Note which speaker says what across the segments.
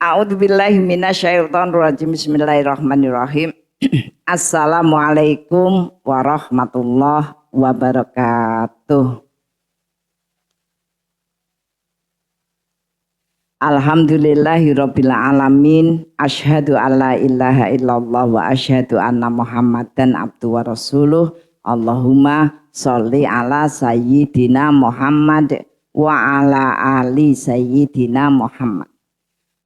Speaker 1: A'udzubillahi minasyaitonirrajim. Bismillahirrahmanirrahim. Assalamualaikum warahmatullahi wabarakatuh. Alhamdulillahirabbil alamin. Asyhadu alla ilaha illallah wa asyhadu anna Muhammadan abduhu wa rasuluh. Allahumma sholli ala sayyidina Muhammad wa ala ali sayyidina Muhammad.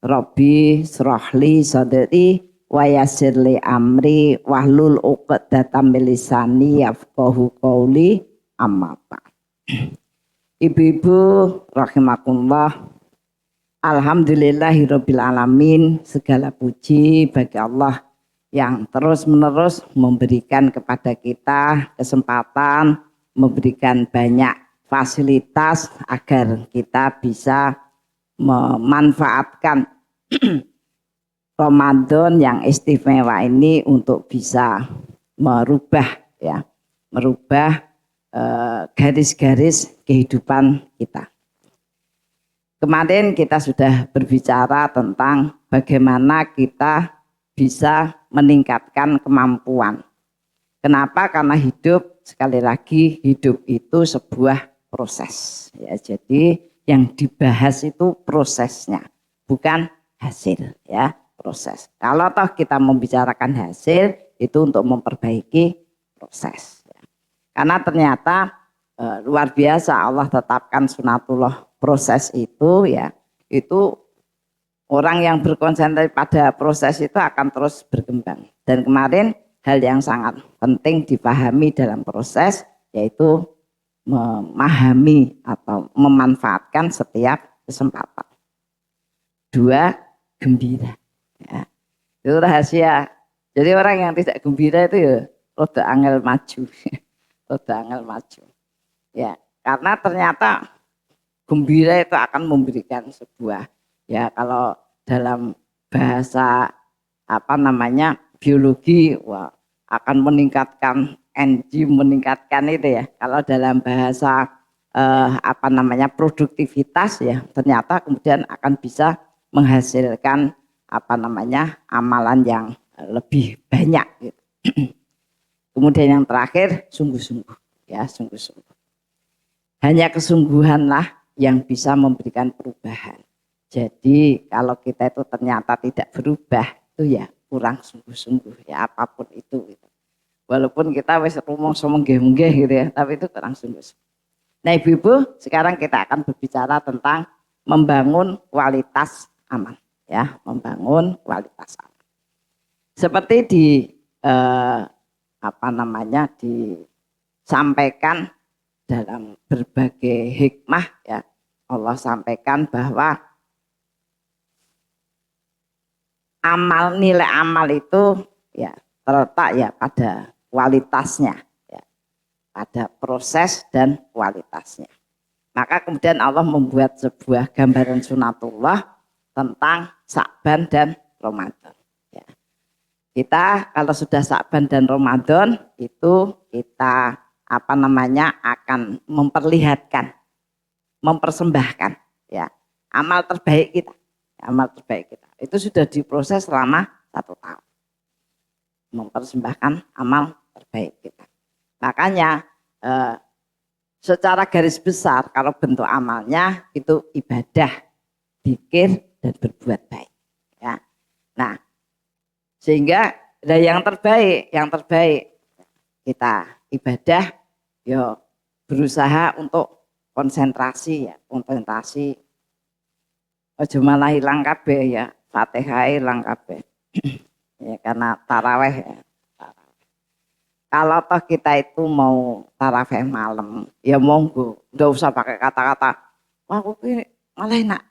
Speaker 1: Rabbi shrahli sadri wa yassirli amri wahlul 'uqdatam min lisani yafqahu qauli amma ba'd. Ibu-ibu rahimakumullah, alhamdulillahirabbil alamin. Segala puji bagi Allah yang terus-menerus memberikan kepada kita kesempatan, memberikan banyak fasilitas agar kita bisa memanfaatkan Ramadan yang istimewa ini untuk bisa merubah garis-garis kehidupan kita. Kemarin kita sudah berbicara tentang bagaimana kita bisa meningkatkan kemampuan. Kenapa? Karena hidup, sekali lagi, hidup itu sebuah proses. Ya, jadi yang dibahas itu prosesnya, bukan hasil, ya, proses. Kalau toh kita membicarakan hasil, itu untuk memperbaiki proses. Ya. Karena ternyata luar biasa Allah tetapkan sunatullah proses itu, ya, itu orang yang berkonsentrasi pada proses itu akan terus berkembang. Dan kemarin hal yang sangat penting dipahami dalam proses yaitu memahami atau memanfaatkan setiap kesempatan. 2, gembira. Ya. Itu rahasia. Jadi orang yang tidak gembira itu ya rada angel maju. Rada angel maju. Ya, karena ternyata gembira itu akan memberikan sebuah, ya, kalau dalam bahasa biologi, wah, akan meningkatkan enzim, meningkatkan itu, ya. Kalau dalam bahasa produktivitas, ya, ternyata kemudian akan bisa menghasilkan amalan yang lebih banyak, gitu. Kemudian yang terakhir, sungguh-sungguh, ya, sungguh-sungguh. Hanya kesungguhanlah yang bisa memberikan perubahan. Jadi kalau kita itu ternyata tidak berubah, itu ya kurang sungguh-sungguh, ya, apapun itu, gitu. Walaupun kita wis rumangsa menggeh-menggeh, gitu, ya, tapi itu kurang sungguh-sungguh. Nah, ibu-ibu, sekarang kita akan berbicara tentang membangun kualitas amal, ya, membangun kualitas amal. Seperti disampaikan dalam berbagai hikmah, ya, Allah sampaikan bahwa nilai amal itu, ya, terletak, ya, pada kualitasnya, ya, pada proses dan kualitasnya. Maka kemudian Allah membuat sebuah gambaran sunatullah tentang Sa'ban dan Ramadan. Ya. Kita kalau sudah Sa'ban dan Ramadan itu kita akan memperlihatkan, mempersembahkan, ya, amal terbaik kita. Amal terbaik kita itu sudah diproses selama 1 tahun, mempersembahkan amal terbaik kita. Makanya secara garis besar kalau bentuk amalnya itu ibadah, zikir, dan berbuat baik, ya. Nah, sehingga yang terbaik kita ibadah, yo berusaha untuk konsentrasi, ya, konsentrasi. Aja malah hilang kabeh, ya, Fatihah hilang kabeh. Ya, karena taraweh, ya. Kalau toh kita itu mau taraweh malam, ya monggo, nggak usah pakai kata-kata, wah aku ini malah enak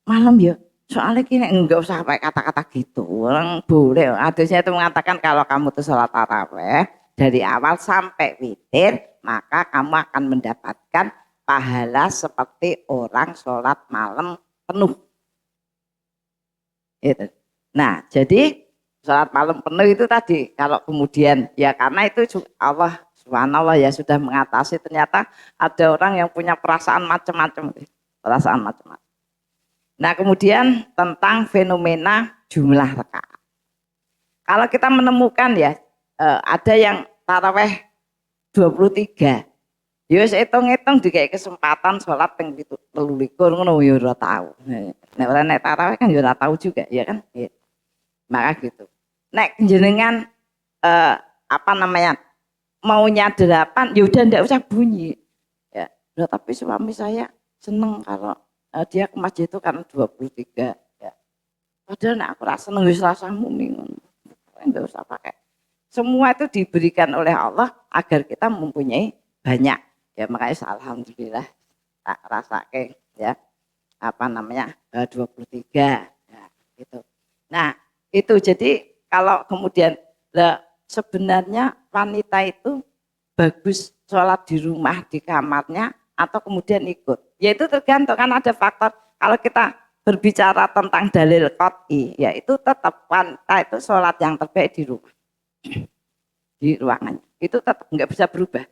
Speaker 1: malam, ya. Soalnya kini enggak usah pakai kata-kata gitu. Orang boleh. Hadisnya itu mengatakan kalau kamu tuh sholat taraweh dari awal sampai witir, maka kamu akan mendapatkan pahala seperti orang sholat malam penuh. Itu. Nah, jadi sholat malam penuh itu tadi, kalau kemudian, ya, karena itu Allah subhanallah, ya, sudah mengatasi. Ternyata ada orang yang punya perasaan macam-macam, perasaan macam-macam. Nah, kemudian tentang fenomena jumlah rakaat. Kalau kita menemukan ya ada yang taraweh 23. Ya wis hitung-hitung dikai kesempatan sholat ping 23 ngono ya ora tau. Nek ora nek tarawih kan ya ora tau juga ya kan. Ya. Maka gitu. Nek jenengan apa namanya maunya 8 ya udah ndak usah bunyi. Ya, udah, tapi suami saya seneng kalau dia ke masjid itu karena 23 ya. Padahal nek aku rasa seneng wis rasa muni ngono. Enggak usah pakai. Semua itu diberikan oleh Allah agar kita mempunyai banyak. Ya makanya alhamdulillah tak rasa ya apa namanya 23 ya, gitu. Nah itu jadi kalau kemudian sebenarnya wanita itu bagus sholat di rumah di kamarnya atau kemudian ikut, yaitu tergantung kan ada faktor. Kalau kita berbicara tentang dalil qot'i ya itu tetap wanita itu sholat yang terbaik di rumah di ruangannya itu tetap nggak bisa berubah.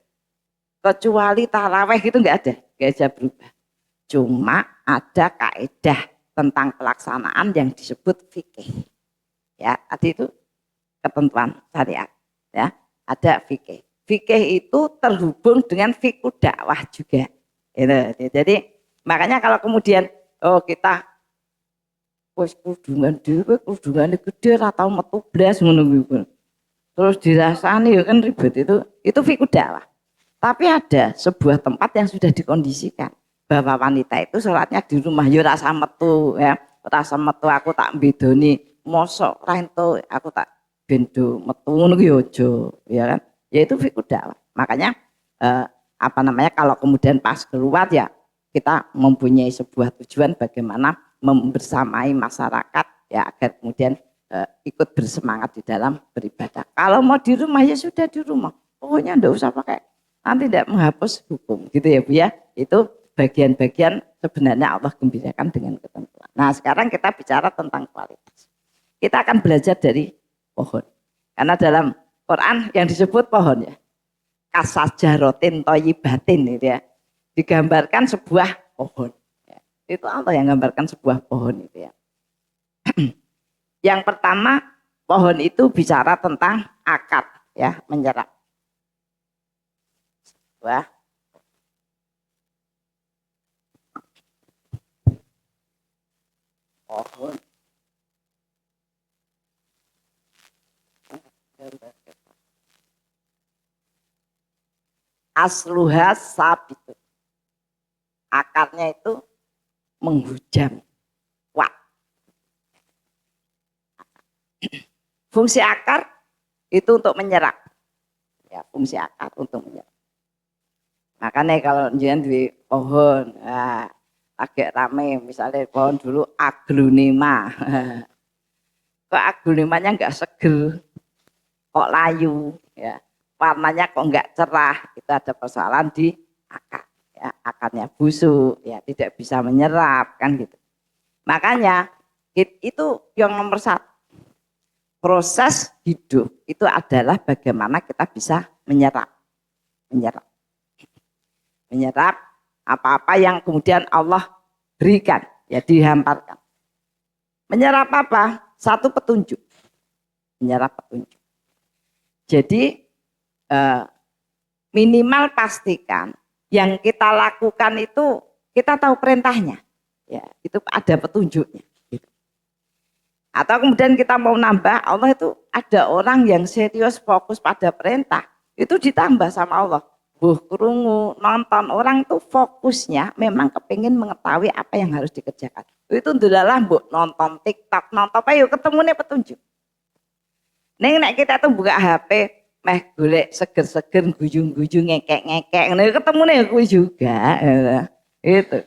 Speaker 1: Kecuali taraweh itu nggak ada, nggak bisa berubah. Cuma ada kaidah tentang pelaksanaan yang disebut fikih. Ya, tadi itu ketentuan syariat. Ya, ada fikih. Fikih itu terhubung dengan fikih dakwah juga. Gitu. Jadi makanya kalau kemudian kita wis kudungan dhewe, kudungane gede ra tau metu blas ngono kuwi. Terus dirasani ya kan ribet itu fikih dakwah. Tapi ada sebuah tempat yang sudah dikondisikan bahwa wanita itu sholatnya di rumah ya rasa metu ya, rasa metu aku tak bedoni mosok ra ento aku tak bendo metu ngono ya aja ya kan. Ya itu fikih dakwah. Makanya apa namanya kalau kemudian pas keluar ya kita mempunyai sebuah tujuan bagaimana membersamai masyarakat ya agar kemudian ikut bersemangat di dalam beribadah. Kalau mau di rumah ya sudah di rumah. Pokoknya enggak usah pakai nanti tidak menghapus hukum gitu ya Bu ya. Itu bagian-bagian sebenarnya Allah gembirakan dengan ketentuan. Nah sekarang kita bicara tentang kualitas. Kita akan belajar dari pohon. Karena dalam Quran yang disebut pohon ya. Kasajarotin toyibatin gitu ya. Digambarkan sebuah pohon. Ya. Itu Allah yang gambarkan sebuah pohon itu ya. Yang pertama pohon itu bicara tentang akar ya menyerap. Wah. Pohon. Asluha sabitu. Akarnya itu menghujam. Wah. Fungsi akar itu untuk menyerap. Ya, fungsi akar untuk menyerap. Makanya kalau jangan di pohon, nah, agak rame, misalnya pohon dulu aglonema. Kok aglonemanya enggak seger, kok layu, ya. Warnanya kok enggak cerah, itu ada persoalan di akar. Ya, akarnya busuk, ya tidak bisa menyerap kan gitu. Makanya itu yang nomor satu. Proses hidup itu adalah bagaimana kita bisa menyerap apa-apa yang kemudian Allah berikan, ya dihamparkan. Menyerap apa? Satu petunjuk. Menyerap petunjuk. Jadi minimal pastikan yang kita lakukan itu kita tahu perintahnya. Ya, itu ada petunjuknya. Atau kemudian kita mau nambah, Allah itu ada orang yang serius fokus pada perintah, itu ditambah sama Allah. Krungu, nonton, orang itu fokusnya memang kepingin mengetahui apa yang harus dikerjakan. Itu ndelalah mbok nonton TikTok, nonton apa yuk ketemunya petunjuk. Ning nek kita tuh buka HP, meh golek seger-seger, gujung-gujung, ngekek-ngekek, ketemunya kuwi juga. Itu.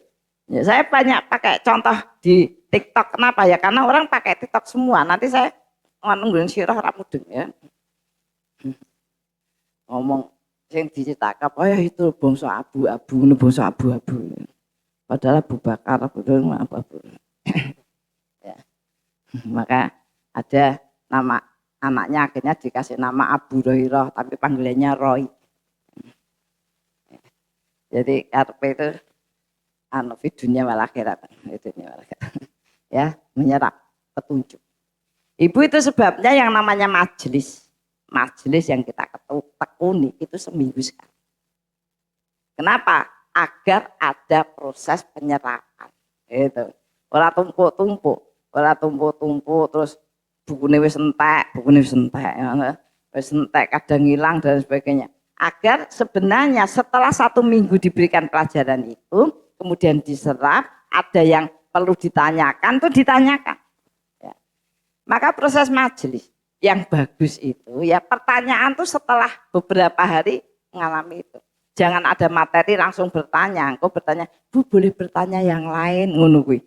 Speaker 1: Ya, saya banyak pakai contoh di TikTok. Kenapa ya? Karena orang pakai TikTok semua. Nanti saya nungguin sirah ramudeng ya. Ngomong sing dicetakap, oh ya itu bangsa abu-abu, bangsa abu-abu. Padahal Abu Bakar, abu-abu. Ya. Maka ada nama anaknya akhirnya dikasih nama Abu Rohiroh, tapi panggilannya Roy. Jadi RP itu anu dunia wal akhirat itu dunia wal akhirat. ya, menyerap petunjuk. Ibu itu sebabnya yang namanya majelis yang kita tekuni itu seminggu sekali. Kenapa? Agar ada proses penyerapan. Itu. Ora tumpuk-tumpuk, terus bukunya wis entek, wis entek kadang hilang dan sebagainya. Agar sebenarnya setelah 1 minggu diberikan pelajaran itu, kemudian diserap, ada yang perlu ditanyakan, itu ditanyakan. Ya. Maka proses majelis yang bagus itu, ya pertanyaan tuh setelah beberapa hari mengalami itu. Jangan ada materi langsung bertanya, engkau bertanya, Bu boleh bertanya yang lain, ngono kuwi.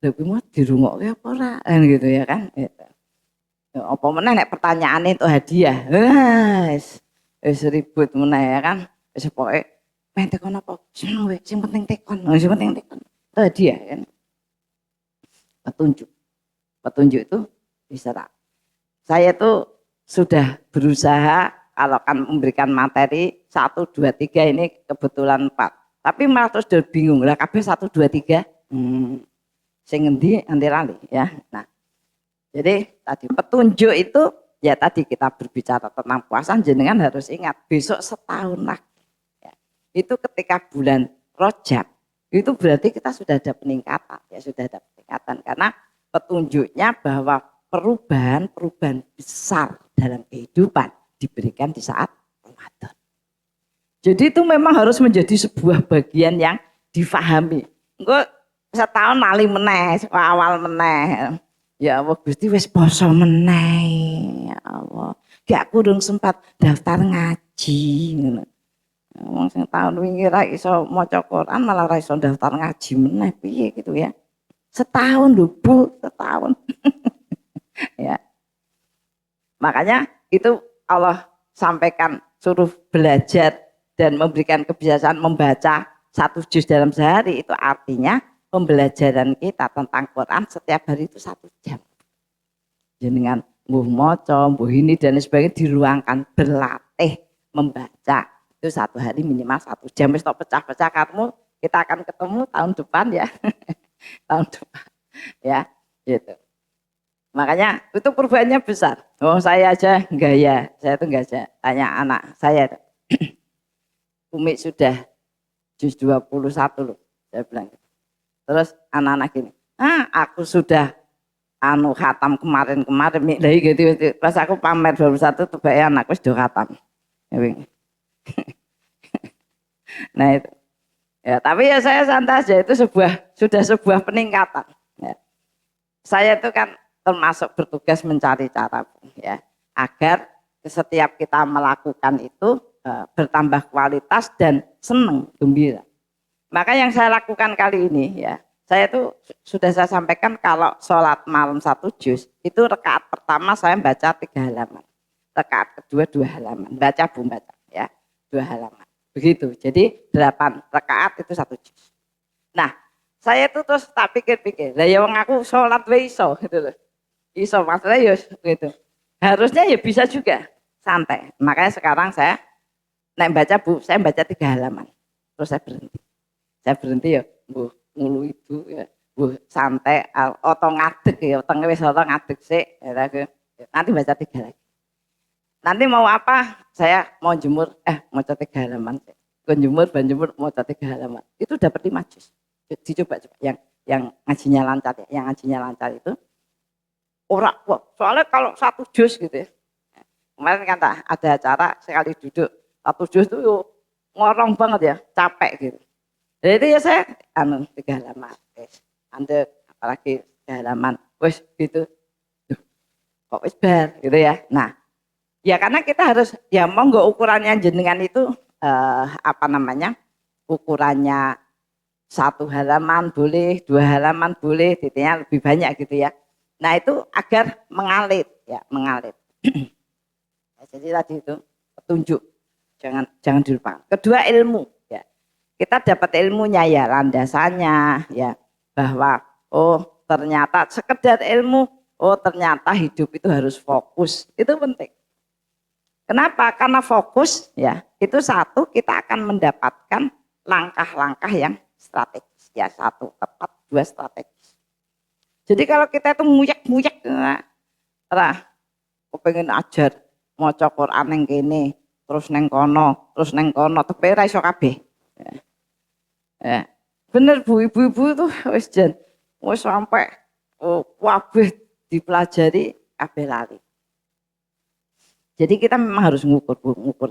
Speaker 1: Lha kuwi mau dirungokke apa ora? Kan gitu ya kan. Gitu. Apa meneh nek pertanyaane itu hadiah. Wis ribut meneh ya kan. Wis pokoke pengen tekon apa? Seneng wis, sing penting tekon. Sing penting tekon. Itu hadiah kan. Petunjuk. Petunjuk itu diserap. Saya tuh sudah berusaha kalau kan memberikan materi 1, 2, 3 ini kebetulan 4. Tapi malah terus udah bingung lah kabeh 1, 2, 3. Sing ngendi anti ya. Nah, jadi tadi petunjuk itu ya tadi kita berbicara tentang puasa jenengan harus ingat besok setahun lagi. Ya. Itu ketika bulan Rajab itu berarti kita sudah ada peningkatan ya sudah ada peningkatan karena petunjuknya bahwa perubahan besar dalam kehidupan diberikan di saat Ramadan. Jadi itu memang harus menjadi sebuah bagian yang difahami. Enggak setahun lali meneh, awal meneh. Ya Allah Gusti wis poso meneh. Ya Allah. Gak kurang sempat daftar ngaji ngono. Wong sing tahun wingi ra iso maca Quran malah ra iso daftar ngaji meneh piye gitu ya. Setahun lho Bu, setahun. Ya. Makanya itu Allah sampaikan suruh belajar dan memberikan kebiasaan membaca 1 juz dalam sehari itu artinya pembelajaran kita tentang Quran setiap hari itu 1 jam. Jenengan mbuh maca, mbuh ini dan sebagainya diruangkan berlatih membaca itu 1 hari minimal 1 jam. Wis pecah-pecah kamu kita akan ketemu tahun depan ya. Tahun depan ya gitu. Makanya itu perubahannya besar. Oh saya aja gaya, saya tuh enggak aja tanya anak saya. Umi sudah juz 21 loh, saya bilang. Terus anak-anak gini, aku sudah khatam kemarin lagi gitu. Pas aku pamer 21 tuh bae anak wis do khatam. Nah itu. Ya, tapi ya saya santai aja itu sudah sebuah peningkatan. Ya. Saya itu kan termasuk bertugas mencari cara ya agar setiap kita melakukan itu bertambah kualitas dan senang gembira. Maka yang saya lakukan kali ini ya saya itu sudah saya sampaikan kalau sholat malam 1 juz itu rakaat pertama saya baca 3 halaman, rakaat kedua 2 halaman, baca ya 2 halaman begitu. Jadi 8 rakaat itu 1 juz. Nah saya itu terus tak pikir-pikir lah ya wong aku sholat wae iso gitu loh. Iso maksudnya ya gitu. Harusnya ya bisa juga santai. Makanya sekarang saya nek baca saya baca 3 halaman. Terus saya berhenti. Saya berhenti ya, mbuh ngulu itu ya, mbuh santai oto ngadeg ya, wetenge wis oto ngadeg sik ya, nanti baca 3 lagi. Nanti mau apa? Saya mau jemur mau 3 halaman sik. Jemur mau 3 halaman. Itu dapat 5 juz. Dicoba yang ngajinya lancar ya, yang ngajinya lancar itu soalnya kalau 1 juz gitu ya. Kemarin kan ada acara sekali duduk 1 juz itu ngorong banget ya, capek gitu. Jadi ya saya 3 halaman, andek apalagi 3 halaman, wes gitu. Kok wis bar gitu ya. Nah, ya karena kita harus ya monggo ukurannya jenengan itu ukurannya 1 halaman boleh, 2 halaman boleh, titiknya lebih banyak gitu ya. Nah itu agar mengalir ya mengalir. Jadi tadi itu petunjuk jangan dilupakan. Kedua ilmu ya kita dapat ilmunya ya landasannya ya bahwa ternyata sekedar ilmu ternyata hidup itu harus fokus itu penting. Kenapa? Karena fokus ya itu satu kita akan mendapatkan langkah-langkah yang strategis ya 1 tepat 2 strategis. Jadi kalau kita itu muyek-muyek, kepengen ajar maca Quran neng kene, terus neng kono, tapi ora iso kabeh. Ya. Bener Bu, ibu-ibu tuh wis sampai kabeh dipelajari kabeh lali. Jadi kita memang harus ngukur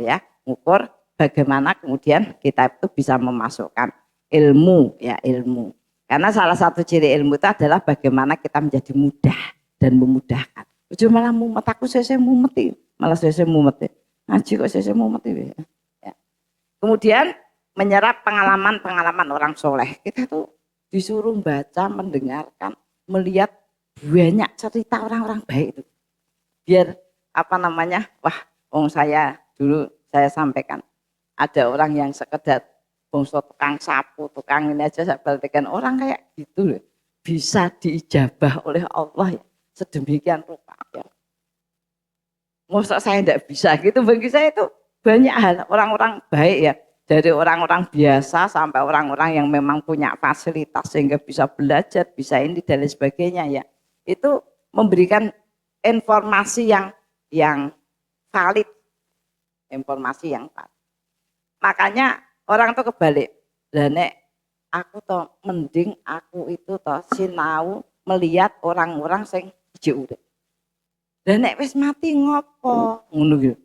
Speaker 1: ya, ngukur bagaimana kemudian kita itu bisa memasukkan ilmu ya, ilmu. Karena salah satu ciri ilmu itu adalah bagaimana kita menjadi mudah dan memudahkan. Ujung malah mumet, aku saya mumet, malah saya mumet. Ngaji kok saya mumet ya. Kemudian menyerap pengalaman-pengalaman orang soleh. Kita tuh disuruh baca, mendengarkan, melihat banyak cerita orang-orang baik itu. Biar saya dulu saya sampaikan, ada orang yang sekedar bongso tukang sapu, tukang ini aja, saya perhatikan orang kayak gitu loh, bisa diijabah oleh Allah ya, sedemikian rupa ya. Masa saya tidak bisa gitu, bagi saya itu banyak hal orang-orang baik ya, dari orang-orang biasa sampai orang-orang yang memang punya fasilitas sehingga bisa belajar, bisa ini dan lain sebagainya ya, itu memberikan informasi yang valid, informasi yang valid. Makanya orang tuh kebalik, lah nek aku toh mending aku itu toh sinau melihat orang-orang sing hiji urip. Lah nek wis mati ngopo? Ngono gitu.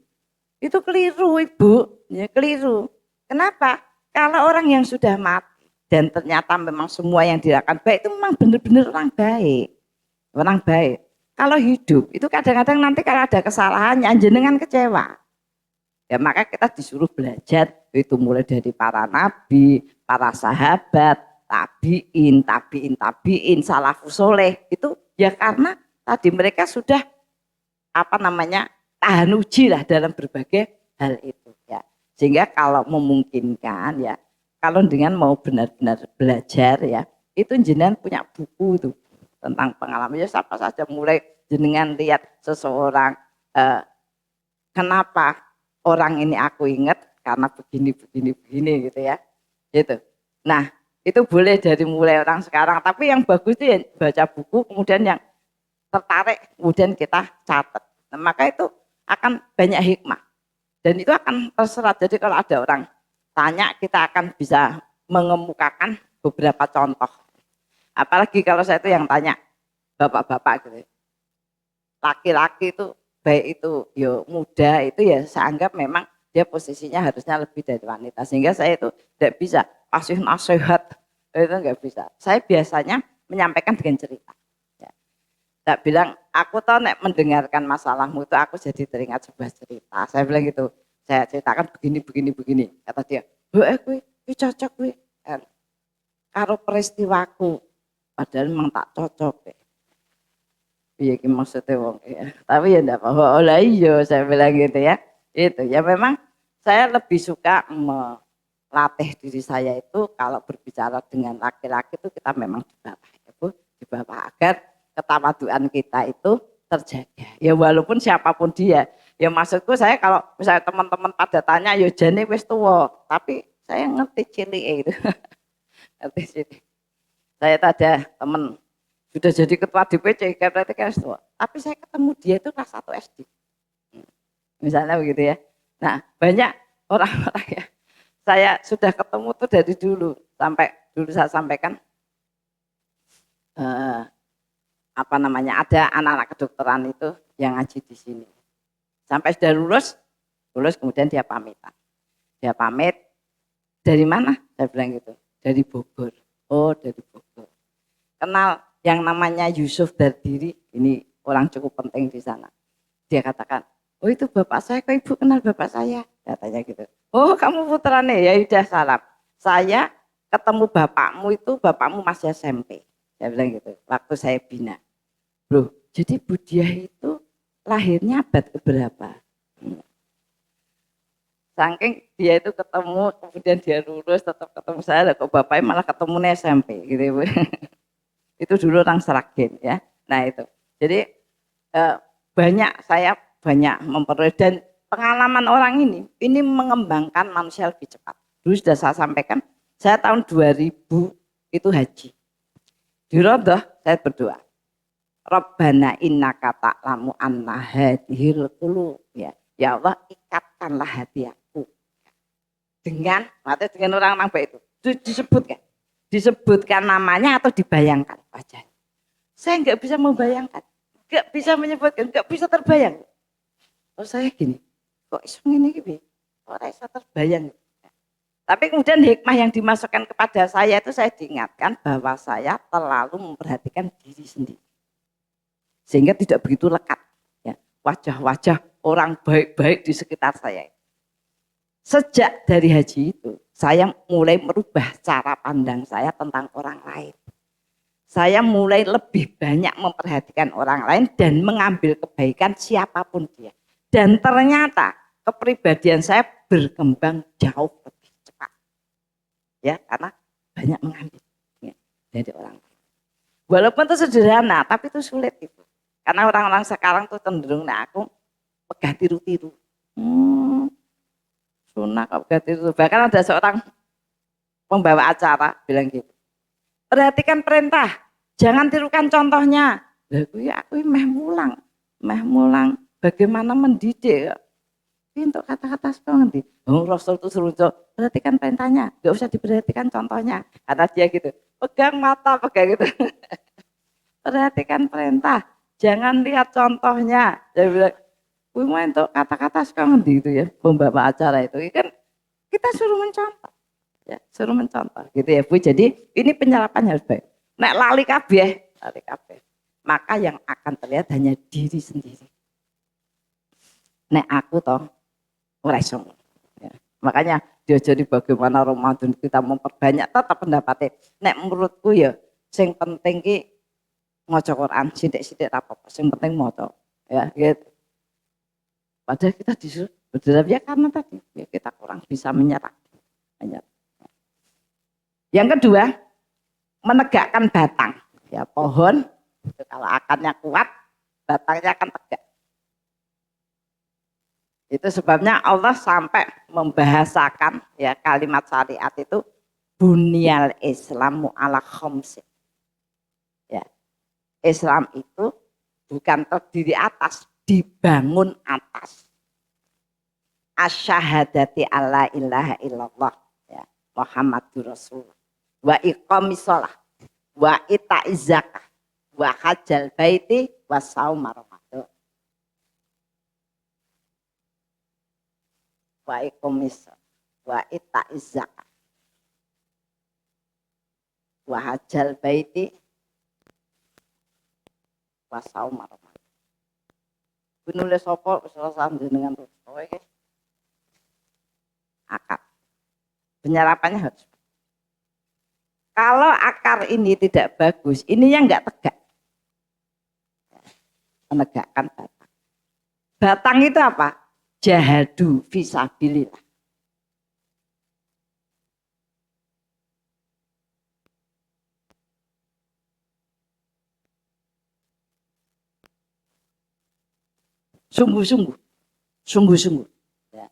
Speaker 1: Itu keliru Ibu, ya keliru. Kenapa? Kalau orang yang sudah mati dan ternyata memang semua yang dilakukan baik itu memang benar-benar orang baik. Orang baik. Kalau hidup itu kadang-kadang nanti kalau ada kesalahan jenengan kecewa. Ya maka kita disuruh belajar itu mulai dari para nabi, para sahabat, tabiin, salafus soleh itu ya karena tadi mereka sudah tahan uji lah dalam berbagai hal itu ya. Sehingga kalau memungkinkan ya, kalau dengan mau benar-benar belajar ya, itu jenengan punya buku itu tentang pengalaman ya, siapa saja mulai jenengan lihat seseorang kenapa orang ini aku ingat karena begini gitu ya. Gitu. Nah, itu boleh dari mulai orang sekarang, tapi yang bagus itu ya baca buku kemudian yang tertarik kemudian kita catat. Nah, maka itu akan banyak hikmah. Dan itu akan terserap. Jadi kalau ada orang tanya, kita akan bisa mengemukakan beberapa contoh. Apalagi kalau saya itu yang tanya bapak-bapak gitu. Laki-laki itu baik itu yo muda itu ya saya anggap memang dia posisinya harusnya lebih dari wanita, sehingga saya itu tidak bisa kasih nasihat, itu enggak bisa. Saya biasanya menyampaikan dengan cerita. Ya. Saya bilang aku tahu nek mendengarkan masalahmu itu aku jadi teringat sebuah cerita. Saya bilang gitu, saya ceritakan begini. Kata dia, kuwi cocok kuwi karo peristiwaku. Padahal memang tak cocok. Iya maksudnya wong ya. Tapi ya enggak apa-apa. Oh iya saya bilang gitu ya. Itu ya memang saya lebih suka melatih diri saya itu kalau berbicara dengan laki-laki itu kita memang di bawah agar ketawaduan kita itu terjaga. Ya walaupun siapapun dia. Ya maksudku saya kalau misalnya teman-teman pada tanya ya jane wis tuwa, tapi saya ngerti cilik itu. Ngerti cilik. Saya ada teman sudah jadi ketua DPC, berarti kan tua. Tapi saya ketemu dia itu kelas 1 SD. Misalnya begitu ya. Nah, banyak orang-orang ya. Saya sudah ketemu tuh dari dulu. Sampai dulu saya sampaikan ada anak-anak kedokteran itu yang ngaji di sini. Sampai sudah lulus kemudian dia pamitan. Dia pamit, dari mana? Saya bilang gitu, dari Bogor. Oh, dari Bogor. Kenal yang namanya Yusuf Dardiri, ini orang cukup penting di sana. Dia katakan, oh itu bapak saya, kok ibu kenal bapak saya? Katanya gitu. Oh kamu putranya, ya udah salam. Saya ketemu bapakmu masih SMP. Saya bilang gitu, waktu saya bina. Loh, jadi Bu Diah itu lahirnya abad keberapa? Saking dia itu ketemu, kemudian dia lulus, tetap ketemu saya, kok bapaknya malah ketemu SMP gitu. Itu dulu orang Seragen ya. Nah itu. Jadi saya banyak memperoleh dan pengalaman orang ini mengembangkan manusia lebih cepat. Dulu sudah saya sampaikan, saya tahun 2000 itu haji. Di Rodoh saya berdoa. Rabbana innaka ta'lamu anna hadhil qulub ya. Ya Allah, ikatkanlah hati aku dengan orang-orang baik itu. Disebutkan. Disebutkan namanya atau dibayangkan wajahnya. Saya nggak bisa membayangkan, nggak bisa menyebutkan, nggak bisa terbayang. Oh saya gini, kok ini gini, kok bisa terbayang. Tapi kemudian hikmah yang dimasukkan kepada saya itu saya diingatkan bahwa saya terlalu memperhatikan diri sendiri. Sehingga tidak begitu lekat ya, wajah-wajah orang baik-baik di sekitar saya. Sejak dari haji itu, saya mulai merubah cara pandang saya tentang orang lain. Saya mulai lebih banyak memperhatikan orang lain dan mengambil kebaikan siapapun dia. Dan ternyata kepribadian saya berkembang jauh lebih cepat. Ya, karena banyak mengambil ya, dari orang lain. Walaupun itu sederhana, tapi itu sulit itu. Karena orang-orang sekarang tuh cenderung aku pegah tiru-tiru. Sunnah kok pegah tiru. Bahkan ada seorang pembawa acara bilang gitu. Perhatikan perintah, jangan tirukan contohnya. Aku meh mulang bagaimana mendidik. Untuk kata-kata seperti Rasul itu suruh perhatikan perintahnya, nggak usah diperhatikan contohnya. Kata dia gitu, pegang mata, pegang gitu. Perhatikan perintah, jangan lihat contohnya. Dia bilang, untuk kata-kata seperti itu ya, pembawa acara itu kan kita suruh mencontoh. Ya, suruh mencontoh gitu ya Bu. Jadi ini penyerapan harus baik. Nek lali kabeh, maka yang akan terlihat hanya diri sendiri. Nek aku toh ora iso. Ya. Makanya diajari bagaimana Ramadan kita memperbanyak tetap pendapatnya. Nek menurutku ya sing penting ki maca Quran sithik-sithik apa-apa, sing penting maca. Ya, gitu. Padahal kita disuruh berderap ya karena tadi ya kita kurang bisa menyerap. Yang kedua, menegakkan batang. Ya, pohon itu kalau akarnya kuat, batangnya akan tegak. Itu sebabnya Allah sampai membahasakan ya kalimat syariat itu bunyal Islamu ala khamsin. Ya. Islam itu bukan terdiri atas, dibangun atas. Asyhadati alla ilaha illallah ya, Muhammadur Rasulullah. Wa iqamis shalah wa ita'iz zakah wa hajjal baiti wa shaum ramadan. Wa iqamis wa ita'iz zakah wa hajjal baiti wa shaum ramadan. Penulis sapa selesai dengan kowe iki. Akar. Penyerapannya harus. Kalau akar ini tidak bagus, ini yang enggak tegak. Menegakkan batang. Batang itu apa? Jahadu fisabilillah. Sungguh-sungguh. Sungguh-sungguh. Ya.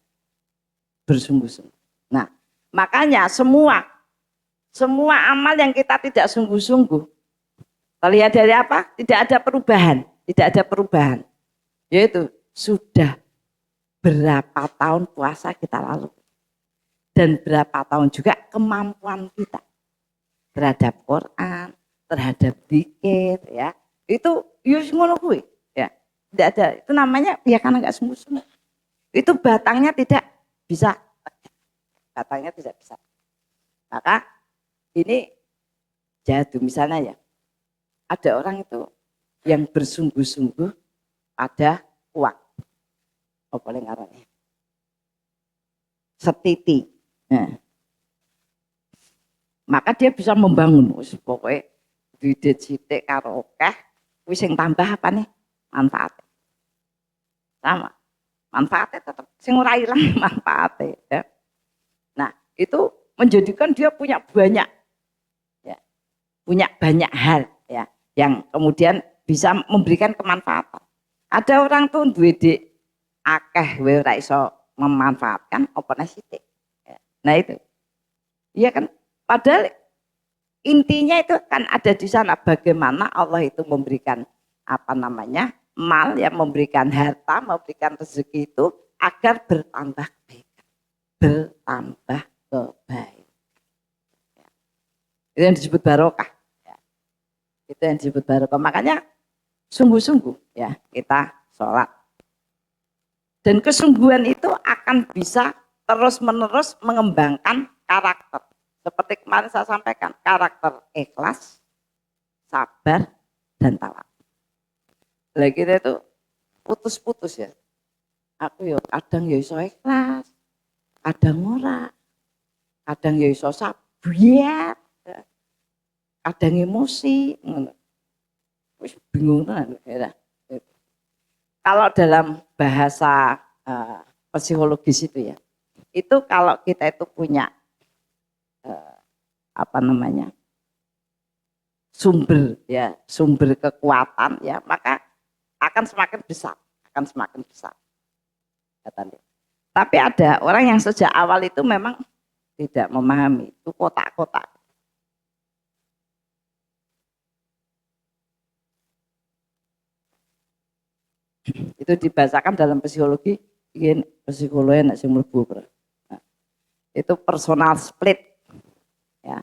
Speaker 1: Bersungguh-sungguh. Nah, makanya semua amal yang kita tidak sungguh-sungguh terlihat dari apa? Tidak ada perubahan, yaitu sudah berapa tahun puasa kita lalu dan berapa tahun juga kemampuan kita terhadap Quran, terhadap zikir ya. Itu ngono kuwi ya. Tidak ada, itu namanya ya karena enggak sungguh-sungguh. Itu batangnya tidak bisa. Maka ini jatuh misalnya ya, ada orang itu yang bersungguh-sungguh pada uang, apa yang ngarannya, setiti. Nah, maka dia bisa membangun, pokoknya duit sithik karo akeh, wis sing tambah apa nih manfaatnya, sama manfaatnya tetap sing ora ilang manfaatnya. Ya. Nah itu menjadikan dia punya banyak hal ya yang kemudian bisa memberikan kemanfaatan. Ada orang tuh duit akeh wae ora iso memanfaatkan opone sithik. Ya. Nah itu. Iya kan? Padahal intinya itu kan ada di sana bagaimana Allah itu memberikan mal yang memberikan harta, memberikan rezeki itu agar bertambah kebaikan, bertambah kebaikan. Itu yang disebut barokah. Itu yang disebut barokah. Makanya sungguh-sungguh ya kita sholat. Dan kesungguhan itu akan bisa terus-menerus mengembangkan karakter. Seperti kemarin saya sampaikan, karakter ikhlas, sabar, dan tawakal. Lagi kita itu putus-putus ya. Aku ya kadang ya iso ikhlas, kadang ora, kadang ya iso sabar, kadang emosi, wis bingung tenan ya. Kalau dalam bahasa psikologis itu ya, itu kalau kita itu punya sumber kekuatan ya, maka akan semakin besar. Tapi ada orang yang sejak awal itu memang tidak memahami itu kotak-kotak. Itu dibahasakan dalam psikologi, ingin psikologi nak sing mlebu. Nah, itu personal split. Ya.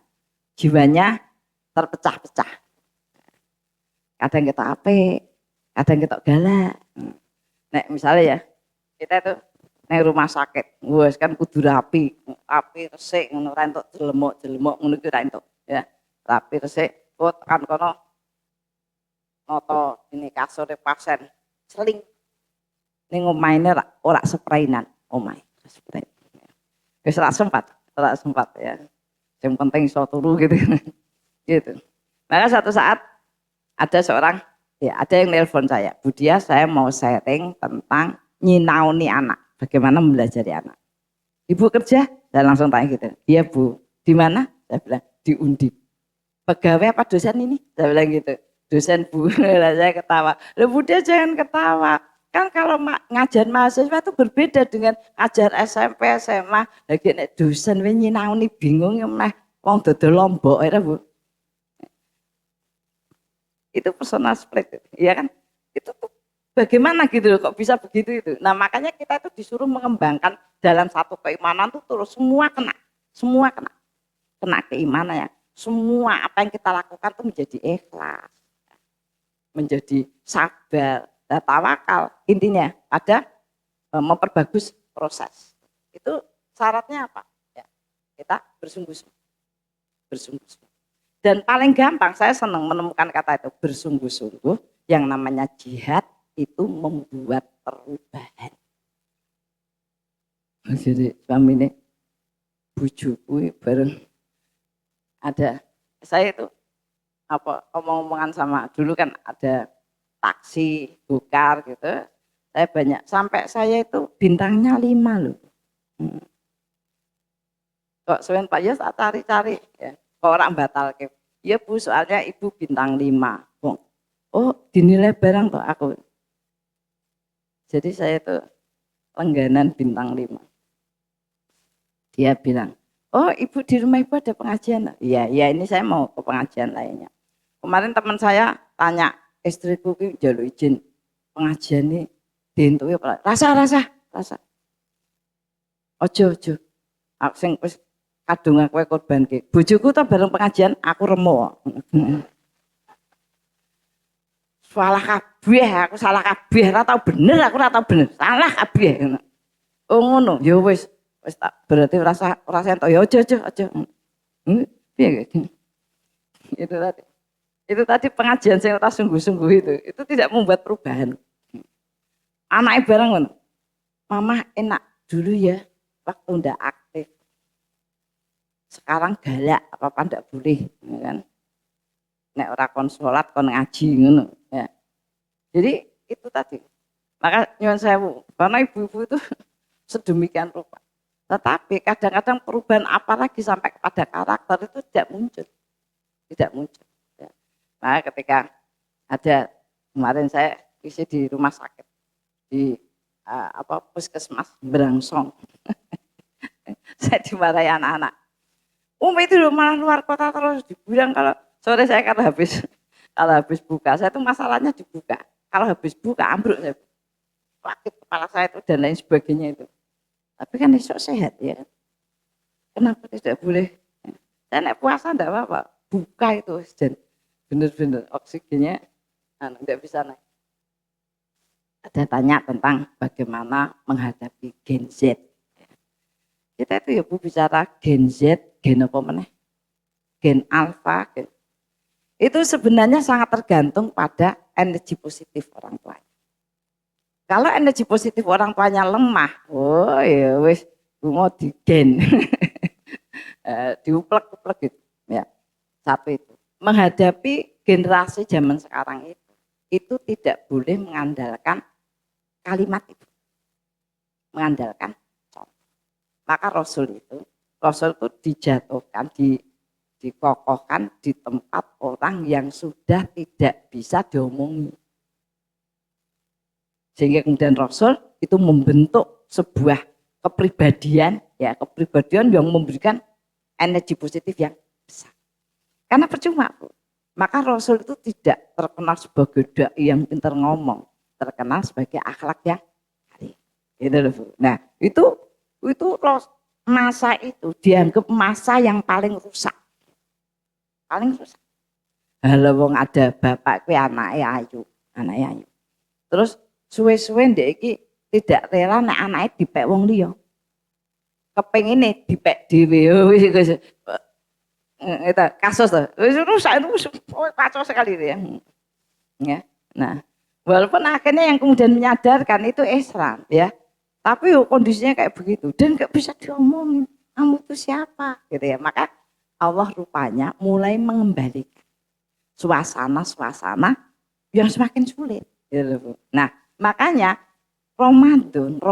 Speaker 1: Jiwanya terpecah-pecah. Kadang kita apik, kadang kita galak. Nek misalnya ya, kita itu nek rumah sakit, wes kan kudu rapi resik ngono ra entuk jelemuk ngono ki ra entuk ya. Rapi resik, tekan kono noto ini kasur pasien seling ning omahe ora sprainan omahe spray. Wis ora sempat ya. Yang penting iso turu gitu. Gitu. Maka satu saat ada seorang ya ada yang nelpon saya, Bu Dia, saya mau sharing tentang nyinauni anak, bagaimana mempelajari anak. Ibu kerja? Saya langsung tanya gitu. Iya Bu, di mana? Saya bilang di Undip. Pegawai apa dosen ini? Saya bilang gitu. Dosen Bu. Saya ketawa. Loh Bu Dia jangan ketawa. Kan kalau ngajar mahasiswa itu berbeda dengan ngajar SMP, SMA. Lagi nek dosen we nyinauni bingung ya meh wong dodol lombok ya Bu. Itu personal split, ya kan? Itu tuh bagaimana gitu loh, kok bisa begitu itu. Nah makanya kita itu disuruh mengembangkan dalam satu keimanan tuh terus semua kena keimanan ya. Semua apa yang kita lakukan tuh menjadi ikhlas, menjadi sabar, dan tawakal. Intinya ada memperbagus proses. Itu syaratnya apa? Ya, kita bersungguh-sungguh. Dan paling gampang, saya senang menemukan kata itu, bersungguh-sungguh. Yang namanya jihad itu membuat perubahan. Jadi suami ini bujuku bareng ada, saya itu omong-omongan sama, dulu kan ada taksi, gokar gitu, saya banyak, sampai saya itu bintangnya 5 loh. Kok sewen Pak Yos cari-cari ya, kok orang batal ke. Ya Bu, soalnya Ibu bintang 5. Oh, dinilai barang toh aku. Jadi saya itu langganan bintang 5. Dia bilang, oh Ibu di rumah Ibu ada pengajian? Iya, ini saya mau ke pengajian lainnya. Kemarin teman saya tanya, istriku ki njaluk izin pengajian ini dientuk ya Pak. Rasa. Ojo. Aku sing wis kadung aku korban ki. Bojoku tuh bareng pengajian aku remo. Salah kabeh, ora tau bener, salah kabeh. Oh ngono, ya wis tak berarti rasa entuk ya aja. Piye gitu. Itu tadi pengajian saya ora sungguh-sungguh itu tidak membuat perubahan. Anaknya bareng ngono. Mama enak dulu ya waktu ndak aktif. Sekarang galak apa ndak boleh, ya kan? Nek ora kon salat kon ngaji ngono ya. Jadi itu tadi. Maka nyuwun sewu, karena ibu-ibu itu sedemikian rupa. Tetapi kadang-kadang perubahan apalagi sampai kepada karakter itu tidak muncul. Ya. Nah, ketika ada kemarin saya isi di rumah sakit di puskesmas Brangsong. Saya dimarahi anak-anak. Itu malah luar kota terus dibilang kalau sore saya kan habis Kalau habis buka, saya tuh masalahnya dibuka. Kalau habis buka ambruk saya, sakit kepala saya itu dan lain sebagainya itu. Tapi kan esok sehat ya. Kenapa tidak boleh? Saya naik puasa enggak apa-apa. Buka itu dan benar-benar oksigennya enggak bisa naik. Ada tanya tentang bagaimana menghadapi Gen Z. Kita itu ya Bu bicara Gen Z, gen apa meneh? Gen alpha, gen. Itu sebenarnya sangat tergantung pada energi positif orang tua. Kalau energi positif orang tuanya lemah, oh ya wis mau digen. Diuplek-uplek gitu. Ya. Satu itu. Menghadapi generasi zaman sekarang itu tidak boleh mengandalkan kalimat itu. Mengandalkan contoh. Maka Rasul itu dijatuhkan, dikokohkan di tempat orang yang sudah tidak bisa diomongi. Sehingga kemudian Rasul itu membentuk sebuah kepribadian yang memberikan energi positif yang besar. Karena percuma, Bu. Maka Rasul itu tidak terkenal sebagai dai yang pintar ngomong, terkenal sebagai akhlak yang baik. Gitu loh, Bu. Nah, itu masa itu dianggap masa yang paling rusak. Paling rusak. Halo wong ada bapak kuwi anake ayu. Terus suwe-suwe ndek iki tidak rela nek anake dipek wong liya. Kepengine dipek dhewe wis itu kasus tuh. Wis rusak itu kacau sekali itu ya. Ya. Nah, walaupun akhirnya yang kemudian menyadarkan itu Islam ya. Tapi kondisinya kayak begitu dan nggak bisa diomongin. Kamu itu siapa? Gitu ya. Maka Allah rupanya mulai mengembalikan suasana yang semakin sulit. Gitu. Nah, makanya Ramadan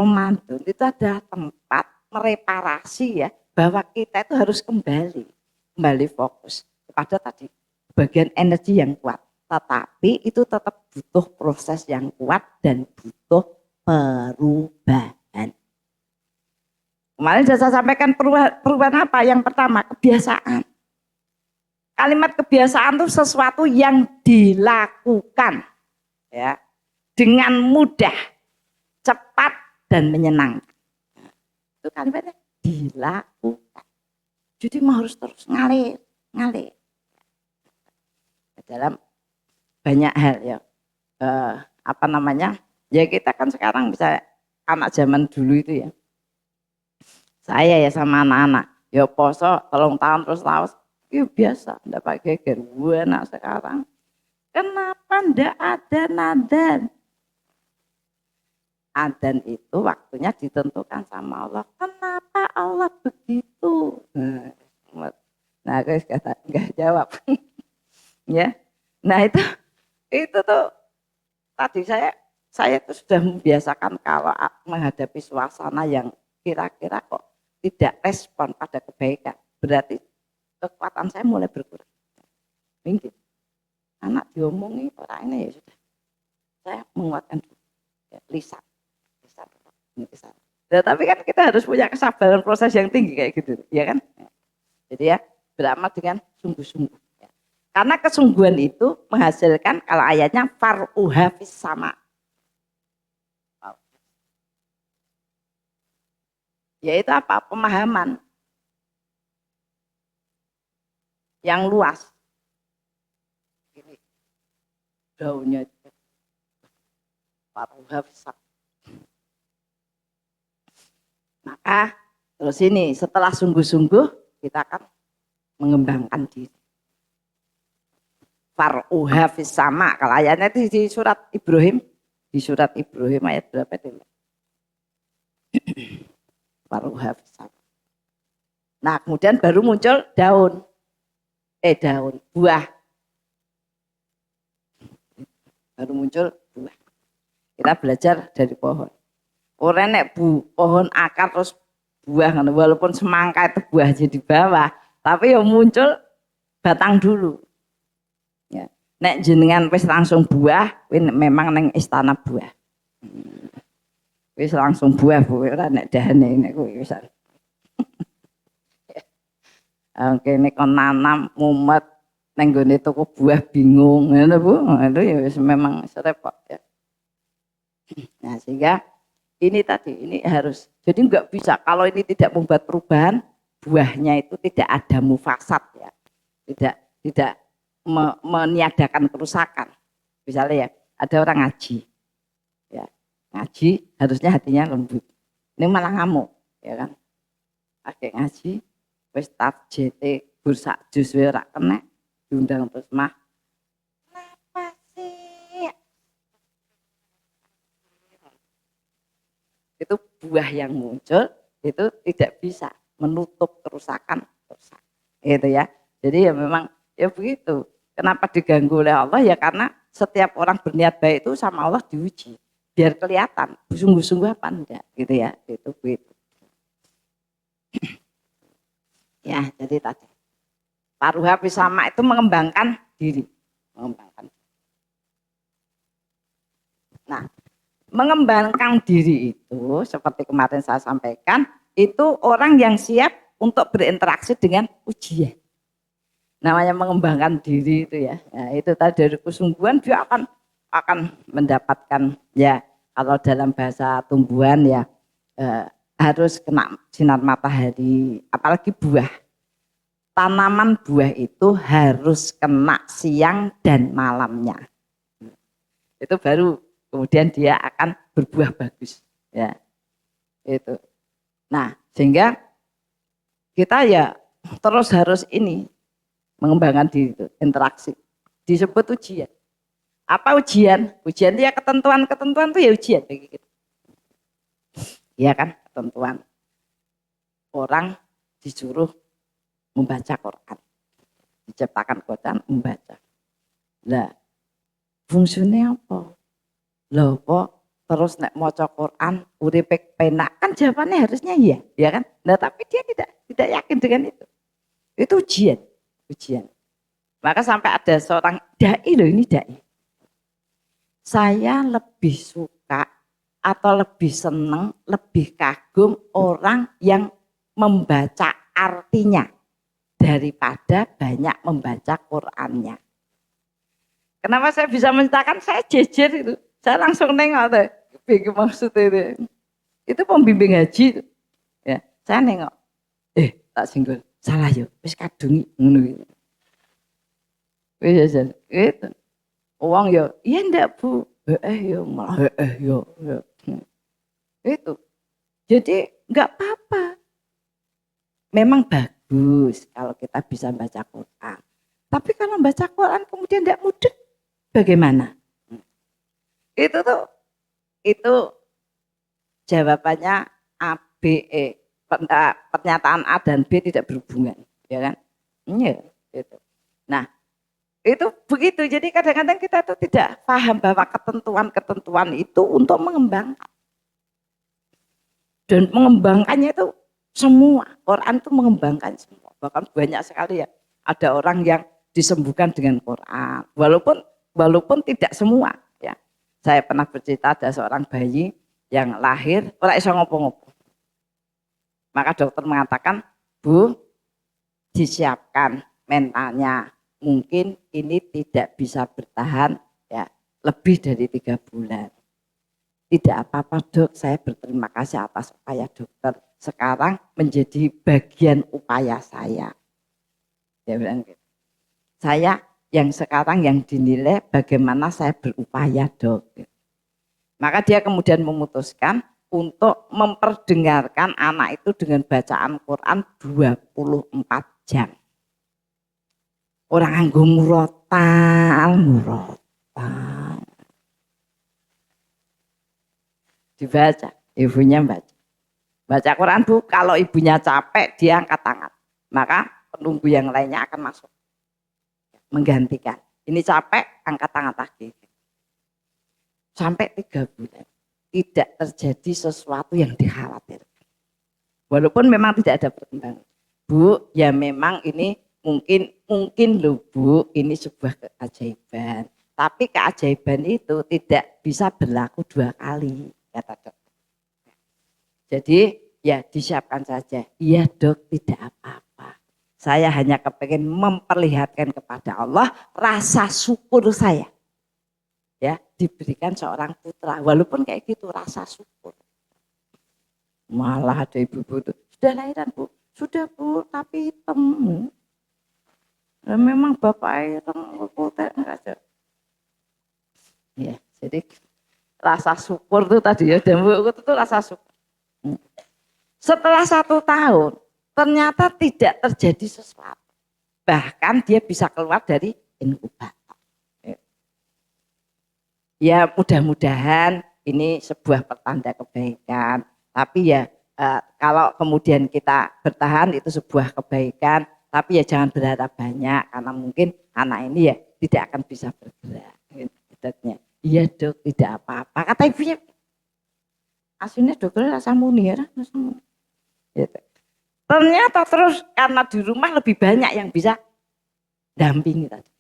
Speaker 1: itu adalah tempat mereparasi ya, bahwa kita itu harus kembali fokus kepada tadi bagian energi yang kuat. Tetapi itu tetap butuh proses yang kuat dan butuh perubahan. Kemarin sudah saya sampaikan perubahan apa? Yang pertama, kebiasaan. Kalimat kebiasaan itu sesuatu yang dilakukan ya dengan mudah, cepat dan menyenangkan. Itu kalimatnya dilakukan. Jadi harus terus ngalir. Dalam banyak hal ya. Ya kita kan sekarang bisa anak zaman dulu itu ya. Saya ya sama anak-anak, ya poso 3 tahun terus laos. Ya biasa, enggak pakai geger. Anak sekarang. Kenapa enggak ada nadan? Adzan itu waktunya ditentukan sama Allah. Kenapa Allah begitu? Nah, guys kata enggak jawab. Ya. Nah, itu tuh tadi saya tuh sudah membiasakan kalau menghadapi suasana yang kira-kira kok tidak respon pada kebaikan, berarti kekuatan saya mulai berkurang. Mungkin anak diomongi orang ini ya sudah. Saya menguatkan ya, lisan. Nah, tapi kan kita harus punya kesabaran proses yang tinggi kayak gitu, ya kan? Jadi ya beramal dengan sungguh-sungguh. Ya. Karena kesungguhan itu menghasilkan kalau ayatnya far'uha fis sama. Yaitu apa? Pemahaman yang luas. Ini daunnya itu far'uha fis sama. Maka terus ini setelah sungguh-sungguh kita akan mengembangkan diri. Far'uha fis sama. Kalau ayatnya itu di surat Ibrahim, ayat berapa itu? Far'uha fis sama. Nah, kemudian baru muncul buah. Baru muncul buah. Kita belajar dari pohon. Orang nek pohon akar terus buah, walaupun semangka itu buah di bawah, tapi ya muncul batang dulu. Ya. Nek jenengan wis langsung buah, memang neng istana buah. Wis langsung buah, ora nek dahane nek kuwi wisan. Oke, nek kon nanam mumet neng gone toko buah bingung, ngono Bu. Itu ya memang repot ya. Nah, sehingga ini tadi ini harus jadi nggak bisa kalau ini tidak membuat perubahan, buahnya itu tidak ada mufasad ya. Tidak meniadakan kerusakan. Misalnya ya, ada orang ngaji. Ya, ngaji harusnya hatinya lembut. Ini malah ngamuk, ya kan? Pakai ngaji wis tat JT bursa jus ora kena diundang terus mah. Kenapa sih? Itu buah yang muncul itu tidak bisa menutup kerusakan. Gitu ya. Jadi ya memang ya begitu. Kenapa diganggu oleh Allah ya karena setiap orang berniat baik itu sama Allah diuji biar kelihatan sungguh-sungguh apa enggak gitu ya. Itu begitu. Ya, jadi tadi paruha pisama itu mengembangkan diri, Nah, mengembangkan diri itu seperti kemarin saya sampaikan, itu orang yang siap untuk berinteraksi dengan ujian. Namanya mengembangkan diri itu ya. Nah, itu tadi dari kesungguhan dia akan mendapatkan ya kalau dalam bahasa tumbuhan ya harus kena sinar matahari, apalagi buah. Tanaman buah itu harus kena siang dan malamnya. Itu baru kemudian dia akan berbuah bagus. Ya, itu. Nah, sehingga kita ya terus harus ini mengembangkan diri itu, interaksi. Disebut ujian. Apa ujian? Ujian itu ya ketentuan itu ya ujian bagi kita. Iya kan, ketentuan. Orang disuruh membaca Quran. Diciptakan Quran membaca. Lah, fungsinya apa? Loh kok terus nek maca Quran uripe penak kan jawabannya harusnya iya, ya kan? Nah, tapi dia tidak yakin dengan itu. Itu ujian. Maka sampai ada seorang dai loh ini dai. Saya lebih suka atau lebih senang, lebih kagum orang yang membaca artinya daripada banyak membaca Qurannya. Kenapa saya bisa menceritakan? Saya jejer itu. Saya langsung nengok tuh. Bingung maksudnya itu. Itu pembimbing haji. Ya, saya nengok. Tak singgul. Salah yo. Wis kadungi ngono gitu. Wis itu. Uang yo, iya ndak Bu. Yo malah yo. Itu. Jadi nggak apa-apa. Memang bagus kalau kita bisa baca Quran. Tapi kalau baca Quran kemudian tidak mudah, bagaimana? Itu jawabannya A, B, E. Pernyataan A dan B tidak berhubungan, ya kan? Iya, itu. Nah, itu begitu. Jadi kadang-kadang kita tuh tidak paham bahwa ketentuan-ketentuan itu untuk mengembangkan. Dan mengembangkannya itu semua. Quran itu mengembangkan semua. Bahkan banyak sekali ya. Ada orang yang disembuhkan dengan Quran. Walaupun tidak semua. Ya. Saya pernah bercerita ada seorang bayi yang lahir ora iso ngopo-ngopo. Maka dokter mengatakan, Bu, disiapkan mentalnya. Mungkin ini tidak bisa bertahan ya lebih dari 3 bulan. Tidak apa-apa Dok, saya berterima kasih atas upaya dokter. Sekarang menjadi bagian upaya saya. Dia bilang gitu. Saya yang sekarang yang dinilai bagaimana saya berupaya Dok. Maka dia kemudian memutuskan untuk memperdengarkan anak itu dengan bacaan Quran 24 jam. Orang anggo murotal. Dibaca, ibunya baca Quran Bu, kalau ibunya capek dia angkat tangan, maka penunggu yang lainnya akan masuk menggantikan. Ini capek, angkat tangan lagi. Sampai 3 bulan tidak terjadi sesuatu yang dikhawatirkan. Walaupun memang tidak ada perkembangan. Bu, ya memang ini mungkin loh Bu, ini sebuah keajaiban. Tapi keajaiban itu tidak bisa berlaku 2 kali, kata dokter. Jadi ya disiapkan saja. Iya Dok, tidak apa-apa. Saya hanya kepengen memperlihatkan kepada Allah rasa syukur saya. Ya, diberikan seorang putra. Walaupun kayak gitu rasa syukur. Malah ada ibu-ibu itu, sudah lahiran Bu? Sudah Bu, tapi hitam. Nah, memang bapak hitam, putih enggak ada. Ya, jadi rasa syukur itu tadi ya, dan itu rasa syukur. Setelah 1 tahun, ternyata tidak terjadi sesuatu. Bahkan dia bisa keluar dari inkubator. Ya mudah-mudahan ini sebuah pertanda kebaikan. Tapi ya kalau kemudian kita bertahan itu sebuah kebaikan. Tapi ya jangan berharap banyak karena mungkin anak ini ya tidak akan bisa bergerak. Iya Dok, tidak apa-apa. Kata ibunya, aslinya dokter rasa muni ya. Gitu. Ternyata terus karena di rumah lebih banyak yang bisa dampingi tadi.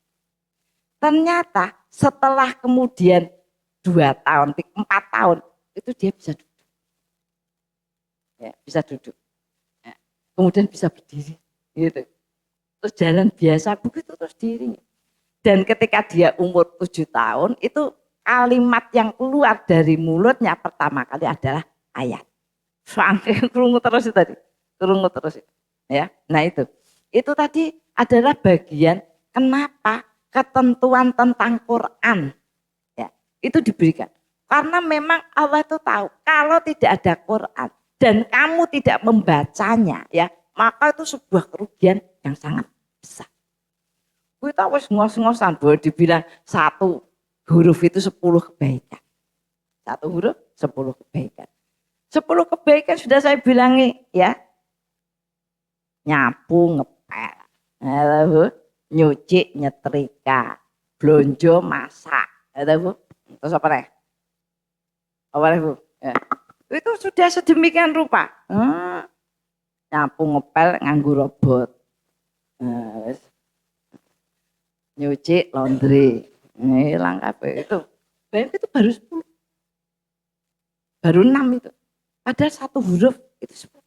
Speaker 1: Ternyata setelah kemudian 2 tahun, 4 tahun itu dia bisa duduk, ya, bisa duduk, ya. Kemudian bisa berdiri, gitu. Terus jalan biasa begitu terus dirinya. Dan ketika dia umur 7 tahun itu kalimat yang keluar dari mulutnya pertama kali adalah ayat. Soalnya kerungu terus itu tadi. Kerungu terus itu. Ya. Nah itu tadi adalah bagian kenapa ketentuan tentang Quran ya, itu diberikan. Karena memang Allah itu tahu kalau tidak ada Quran dan kamu tidak membacanya ya, maka itu sebuah kerugian yang sangat besar. Kita wis ngos-ngosan bahwa dibilang 1 huruf itu 10 kebaikan. 1 huruf 10 kebaikan. 10 kebaikan sudah saya bilangi ya. Nyapu ngepel, nyuci nyetrika, blonjo masak, Bu. Terus apa nih? Apa nih Bu? Ya. Itu sudah sedemikian rupa. Nyapu ngepel nganggo robot, nyuci laundry, hilang kabeh itu. Bayangkan itu baru 10, baru 6 itu. Padahal 1 huruf itu 10.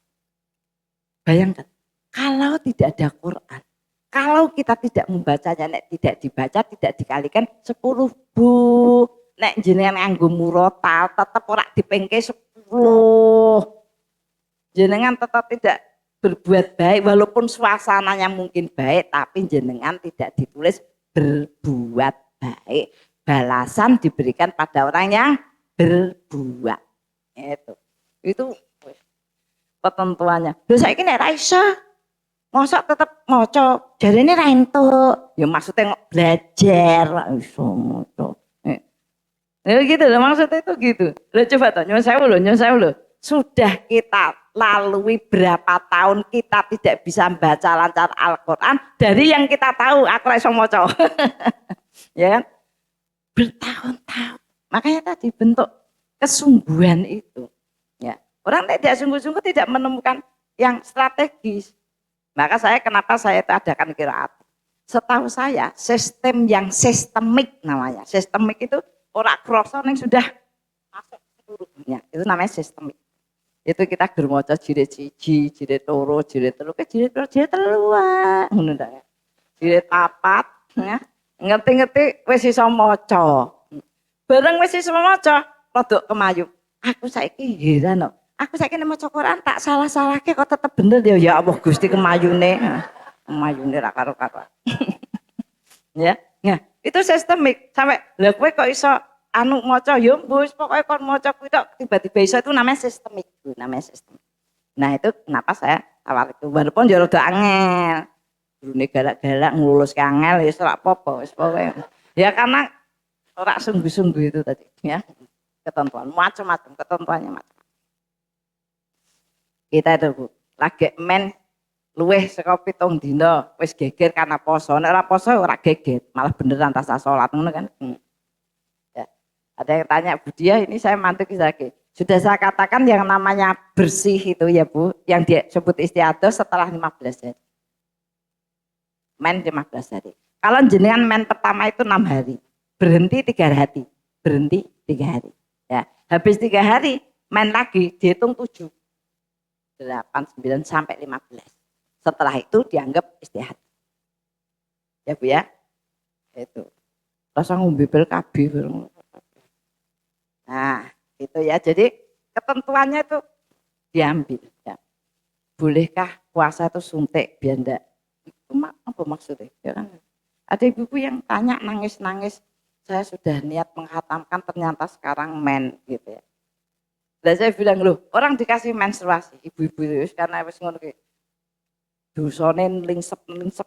Speaker 1: Bayangkan. Kalau tidak ada Quran, kalau kita tidak membacanya, nek tidak dibaca, tidak dikalikan 10 Bu. Nek jenengan nganggo murotal, tetap ora dipengke 10. Jenengan tetap tidak berbuat baik, walaupun suasananya mungkin baik, tapi jenengan tidak ditulis berbuat baik. Balasan diberikan pada orang yang berbuat. Itu ketentuannya. Lho saiki nek ra iso mosok tetep maca, jarene ra entuk. Ya maksudnya belajar ra iso maca. Ya gitu loh, maksudnya itu gitu. Loh coba toh, nyuwun sewu loh. Sudah kita lalui berapa tahun kita tidak bisa membaca lancar Al-Quran dari yang kita tahu aku ra iso maca. Ya kan? Bertahun-tahun. Makanya tadi bentuk kesungguhan itu. Ya. Orang tidak sungguh-sungguh tidak menemukan yang strategis. Maka kenapa saya adakan qiraat. Setahu saya sistem yang sistemik namanya. Sistemik itu ora kroso yang sudah masuk seluruhnya. Itu namanya sistemik. Itu kita gur maca jilid 1, jilid 2, jilid 3, jilid 4, jilid 3 ngono ta. Jilid 4 ya. Ngerti-ngerti wis iso maca. Bareng wis iso maca, rodok kemayu. Aku saiki heran kok. Aku saiki nek maca Quran tak salah-salahke kok tetep bener ya. Ya Allah Gusti kemayune. Kemayune ra karo-karo. Ya. Nah, itu sistemik. Sampai lha kowe kok iso maca ya wis pokoke kon maca kuwi tok tiba-tiba iso, itu namanya sistemik. Namanya sistemik. Nah, itu kenapa saya awal itu walaupun ya rada angel. Gurune galak-galak ngulus angel ya ora apa-apa wis pokoke. Ya karena ora sungguh-sungguh itu tadi ya. Ketentuan macam-macam, ketentuannya macam. Kita itu Bu, lagi men luweh saka 7 dina wis geger karena poso. Nek ora poso ora geger, malah beneran rasa salat ngono kan. Ya. Ada yang tanya Bu Dia, ini saya mantuk lagi. Sudah saya katakan yang namanya bersih itu ya Bu, yang dia sebut istiadah setelah 15 hari. Men 15 hari. Kalau jenengan men pertama itu 6 hari, berhenti 3 hari, berhenti 3 hari. Ya, habis 3 hari main lagi dihitung 7, 8, 9 sampai 15. Setelah itu dianggap istihad. Ya Bu ya. Itu. Rasa ngombe pil KB. Nah, itu ya. Jadi ketentuannya itu diambil. Ya. Bolehkah puasa itu suntik biar enggak? Itu apa maksudnya? Ya kan? Ada ibu yang tanya nangis-nangis, saya sudah niat menghatamkan ternyata sekarang men gitu ya. Dan saya bilang loh, orang dikasih menstruasi, ibu-ibu itu karena wis ngono ki. Dosane lingsep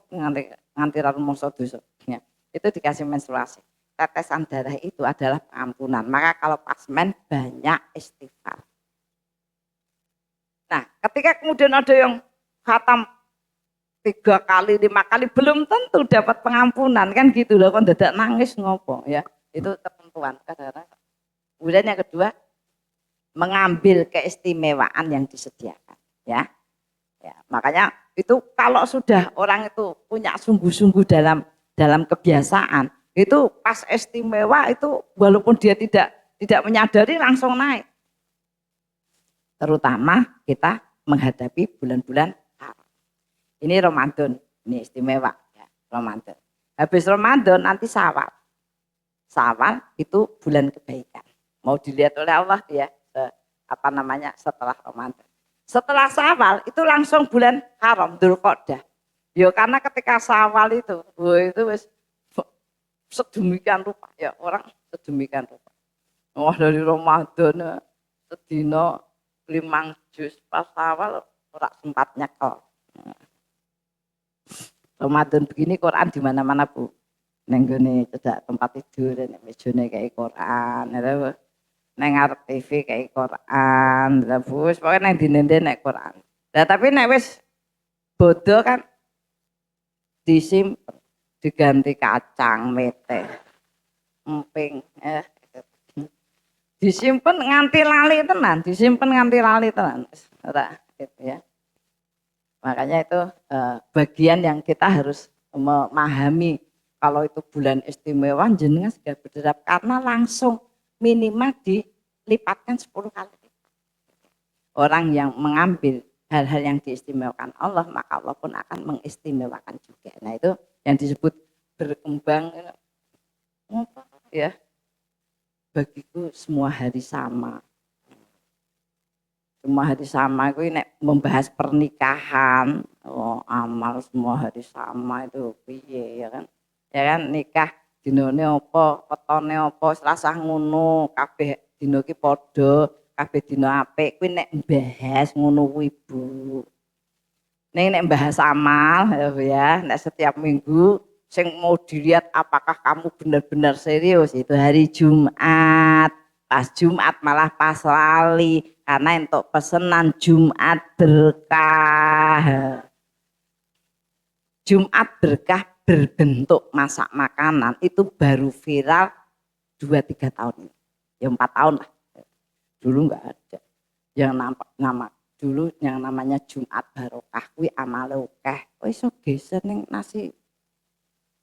Speaker 1: nganti ra rumangsa dosanya. Itu dikasih menstruasi. Tetesan darah itu adalah pengampunan. Maka kalau pas men banyak istighfar. Nah, ketika kemudian ada yang khatam 3 kali, 5 kali, belum tentu dapat pengampunan kan gitu loh. Kok dadak nangis ngopo ya. Itu ketentuan kadang-kadang. Kemudian yang kedua, mengambil keistimewaan yang disediakan ya. Ya, makanya itu kalau sudah orang itu punya sungguh-sungguh dalam kebiasaan, itu pas istimewa itu walaupun dia tidak menyadari langsung naik. Terutama kita menghadapi bulan-bulan haram. Ini Ramadan, ini istimewa ya, Ramadan. Habis Ramadan nanti Syawal. Syawal itu bulan kebaikan. Mau dilihat oleh Allah ya, setelah Ramadan. Setelah Syawal itu langsung bulan haram, Dzulqa'dah. Ya karena ketika Syawal itu wis sedemikian rupa ya, orang sedemikian rupa. Wah dari Ramadan sedina 5 juz pas Syawal ora sempat nyekel. Ramadan begini Quran di mana-mana Bu. Neng gone cedak tempat tidur, nek mejane kayak Quran, neng ngarep TV kayak Quran, terus pokoknya neng dindi nek Quran. Nah tapi nek wis bodoh kan disimpen, diganti kacang, mete, emping, disimpen nganti lali tenan, ora gitu ya. Makanya itu bagian yang kita harus memahami kalau itu bulan istimewa jenengan sudah berderap karena langsung minimal dilipatkan 10 kali. Orang yang mengambil hal-hal yang diistimewakan Allah, maka Allah pun akan mengistimewakan juga. Nah itu yang disebut berkembang ya. Bagiku semua hari sama. Semua hari sama itu nek membahas pernikahan, oh amal semua hari sama itu piye ya kan? Ya kan nikah dinane apa, wetone apa, Selasa ngono, kabeh dina ki padha, kabeh dina apik. Kuwi nek mbahas ngono kuwi Bu. Nek bahas amal ya, nek setiap minggu sing mau dilihat apakah kamu benar-benar serius itu hari Jumat. Pas Jumat malah pas lali karena untuk pesenan Jumat berkah. Jumat berkah berbentuk masak makanan itu baru viral 2-3 tahun. Ya 4 tahun lah. Dulu enggak ada. Yang dulu yang namanya Jumat barokah kuwi amale akeh. Kok iso geser ning nasi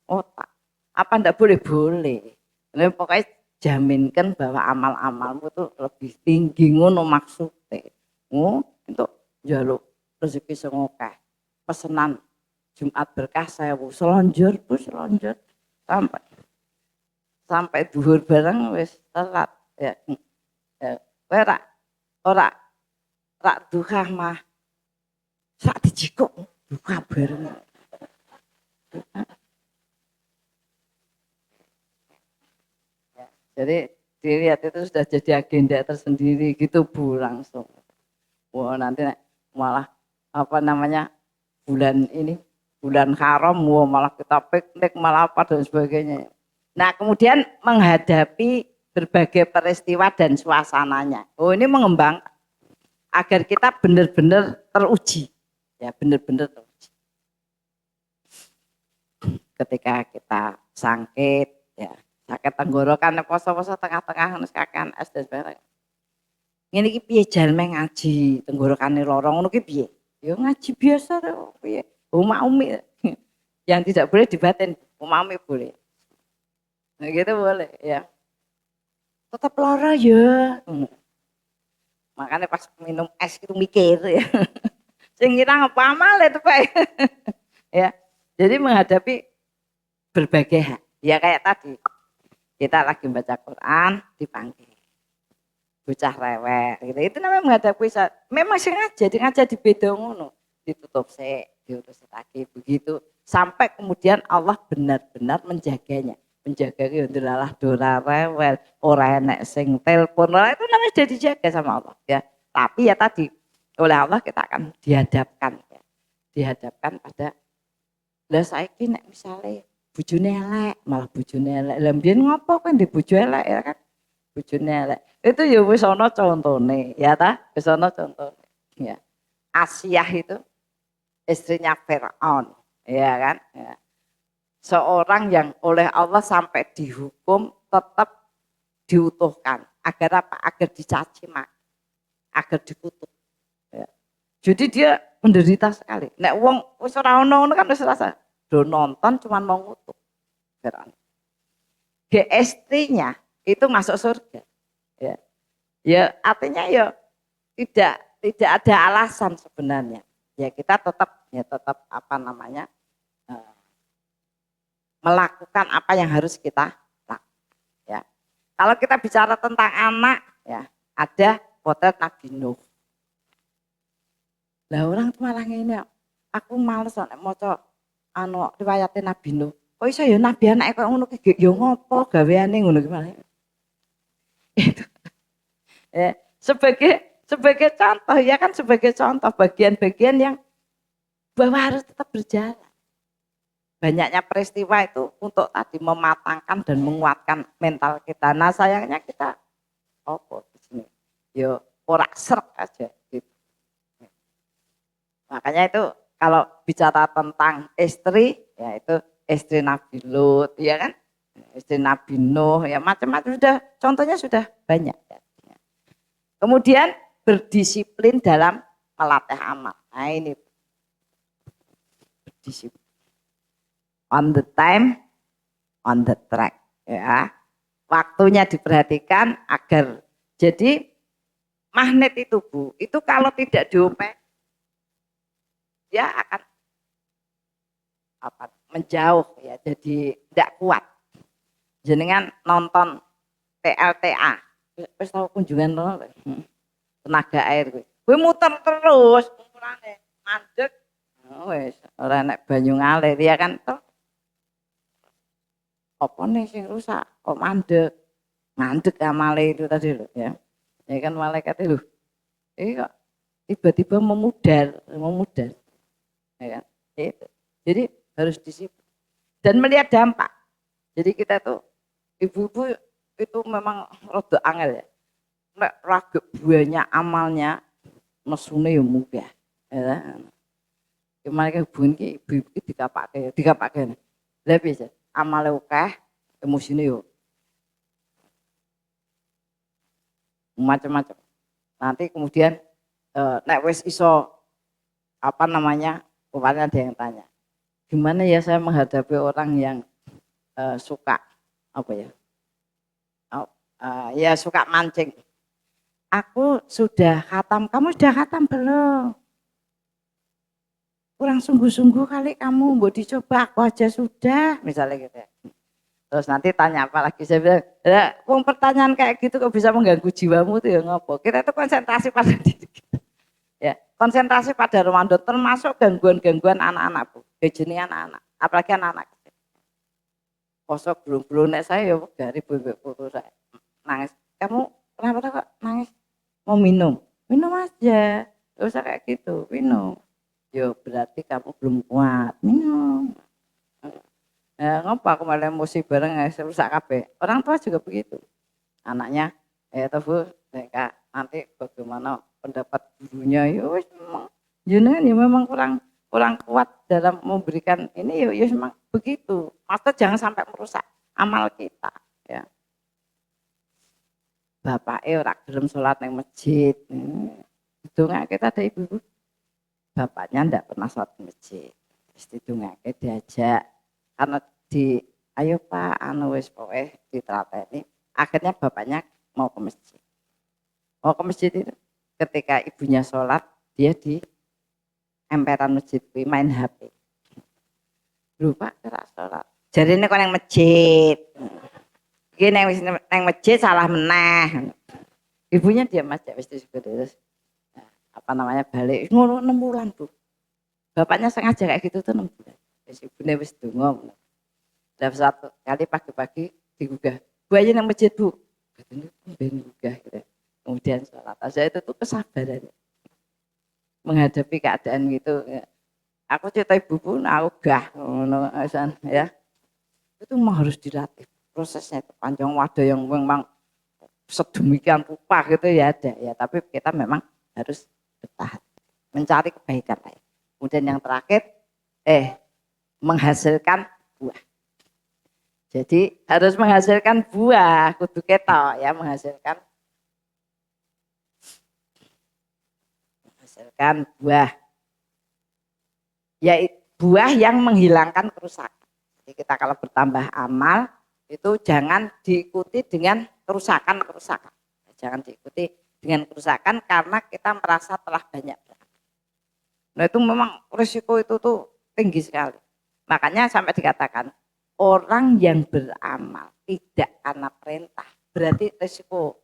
Speaker 1: otak. Apa ndak boleh? Boleh. Nah, pokoknya jaminkan bahwa amal-amalmu tuh lebih tinggi ngono maksudnya. Oh, untuk njaluk rezeki sing akeh. Pesenan Jumat berkah 1000 selonjor Bu, selonjor sampai dhuwur bareng wis telat ya. Ora rak duha mah sak dijikuk duha bareng. Jadi dilihat itu sudah jadi agenda tersendiri gitu Bu langsung. Wah nanti malah bulan ini bulan haram, wah malah kita piknik malah apa dan sebagainya. Nah kemudian menghadapi berbagai peristiwa dan suasananya. Oh ini mengembang agar kita benar-benar teruji, ya benar-benar teruji. Ketika kita sakit, ya sakit tenggorokan, poso-poso tengah-tengah, kakean es dan sebagainya. Ini ki piye jalme ngaji tenggorokane lara ngono ki piye? Ya ngaji biasa to piye. Umi yang tidak boleh dibatin, umi boleh. Nah gitu boleh ya. Tetap lara ya. Makanya pas minum es itu mikir ya. Sing ngira apa amal itu Pak. Ya. Jadi menghadapi berbagai hal. Ya kayak tadi. Kita lagi baca Quran dipanggil. Bocah rewel gitu. Itu namanya menghadapi memang sengaja di beda ngono. Ditutup diurus lagi begitu sampai kemudian Allah benar-benar menjaganya. Menjaga ndelalah dora rewel, ora enek sing telepon, itu namanya sudah dijaga sama Allah ya. Tapi ya tadi oleh Allah kita akan dihadapkan ya. Dihadapkan pada lah saiki nek misale bojone elek, malah bojone elek. Lah mbiyen ngopo kan di bojo elek ya kan? Bojone elek. Itu ya wis ana contone, ya ta? Wis ana contone. Ya. Asiyah itu istrinya Firaun, ya kan? Ya. Seorang yang oleh Allah sampai dihukum tetap diutuhkan agar apa? Agar dicaci maki, agar dikutuk. Ya. Jadi dia menderita sekali. Nek wong wis ora ono kan wis rasa do nonton cuman mau ngutuk. GST-nya itu masuk surga. Ya. Ya artinya ya tidak ada alasan sebenarnya. Ya kita tetap apa namanya melakukan apa yang harus kita lakukan. Ya. Kalau kita bicara tentang anak, ya ada potret Nabi Nuh. Lah orang tuh malah ngene, aku males nek maca riwayate Nabi Nuh. Kok iso ya nabi anake kok ngono ki ya ngopo gaweane ngono ki malah. Itu. Ya, sebagai contoh ya kan sebagai contoh bagian-bagian yang bahwa harus tetap berjalan. Banyaknya peristiwa itu untuk tadi mematangkan dan menguatkan mental kita. Nah sayangnya kita di sini, yo ora serk aja gitu. Makanya itu kalau bicara tentang istri, ya itu istri Nabi Lut, ya kan, istri Nabi Nuh, ya macam-macam contohnya sudah banyak. Ya. Kemudian berdisiplin dalam melatih amal. Nah ini berdisiplin. On the time, on the track, ya. Waktunya diperhatikan agar jadi magnet itu Bu, itu kalau tidak diopek, dia akan menjauh ya, jadi tidak kuat. Jenengan nonton TLTA, wis tahu kunjungan tenaga air gue muter terus, umurane mandek, wis ora nek banyu ngalir ya kan toh. Apa nih sing rusak kok mandek amale itu tadi loh ya kan malaikat itu ini kok tiba-tiba memudar ya kan itu jadi harus disiplin dan melihat dampak. Jadi kita tuh ibu-ibu itu memang rada angel ya nek ragek banyak amalnya mesune ya mudah ya kemarin hubungan ki ibu-ibu dikapake lha piye amale akeh, emosine yo macam-macam. Nanti kemudian nek wis iso apa namanya, kemarin ada yang tanya, gimana ya saya menghadapi orang yang suka apa ya? Ya suka mancing. Aku sudah khatam, kamu sudah khatam belum? Kurang sungguh-sungguh kali kamu, mau dicoba aku aja sudah, misalnya gitu ya. Terus nanti tanya apa lagi, saya bilang, ya, pertanyaan kayak gitu kok bisa mengganggu jiwamu tuh ya ngopo. Kita itu konsentrasi pada diri kita. Ya, konsentrasi pada Ramadan termasuk gangguan-gangguan anak-anak Bu. Jenis anak-anak, apalagi anak-anak kecil. Kosok belum saya ya dari bebek putu saya nangis. Kamu kenapa kok nangis? Mau minum? Minum aja. Gak usah kayak gitu, minum. Yo berarti kamu belum kuat, minum. Ya, ngopo aku malah emosi bareng rusak kabeh. Orang tua juga begitu. Anaknya, Bu, Kak, nanti bagaimana pendapat gurunya? Ya wis jenengan ya memang kurang kuat dalam memberikan ini ya memang begitu. Maksudnya jangan sampai merusak amal kita, ya. Bapaknya ora gelem sholat nang masjid. Itu nggak kita ada ibu-ibu. Bapaknya ndak pernah sholat di masjid. Terus didongake diajak karena ayo Pak anu wis pokoke ditrateni. Akhirnya bapaknya mau ke masjid. Mau ke masjid itu ketika ibunya sholat dia emperan masjid kuwi main HP. Lupa ora salat. Jarine kok nang masjid. Iki nang masjid salah meneh. Ibunya diam aja wis terus apa namanya balik ngono 6 bulan, Bu. Bapaknya sengaja kayak gitu tuh 6 bulan. Wis ibune wis donga. Dan satu kali pagi-pagi digugah. Bu aja nang masjid, Bu. Katanya ben gugah gitu. Kemudian sholat. Saya itu tuh kesabaran menghadapi keadaan gitu. Aku cerita ibu pun aku gah ya. Itu memang harus dilatih. Prosesnya itu panjang, wadah yang memang sedemikian rupa gitu ya ada ya. Tapi kita memang harus bertahan mencari kebaikan lain. Kemudian yang terakhir menghasilkan buah. Jadi harus menghasilkan buah, kudu ketok ya, menghasilkan buah. Ya buah yang menghilangkan kerusakan. Jadi kita kalau bertambah amal itu jangan diikuti dengan kerusakan-kerusakan. Jangan diikuti dengan kerusakan karena kita merasa telah banyak beramal. Nah itu memang risiko itu tuh tinggi sekali. Makanya sampai dikatakan orang yang beramal tidak karena perintah berarti risiko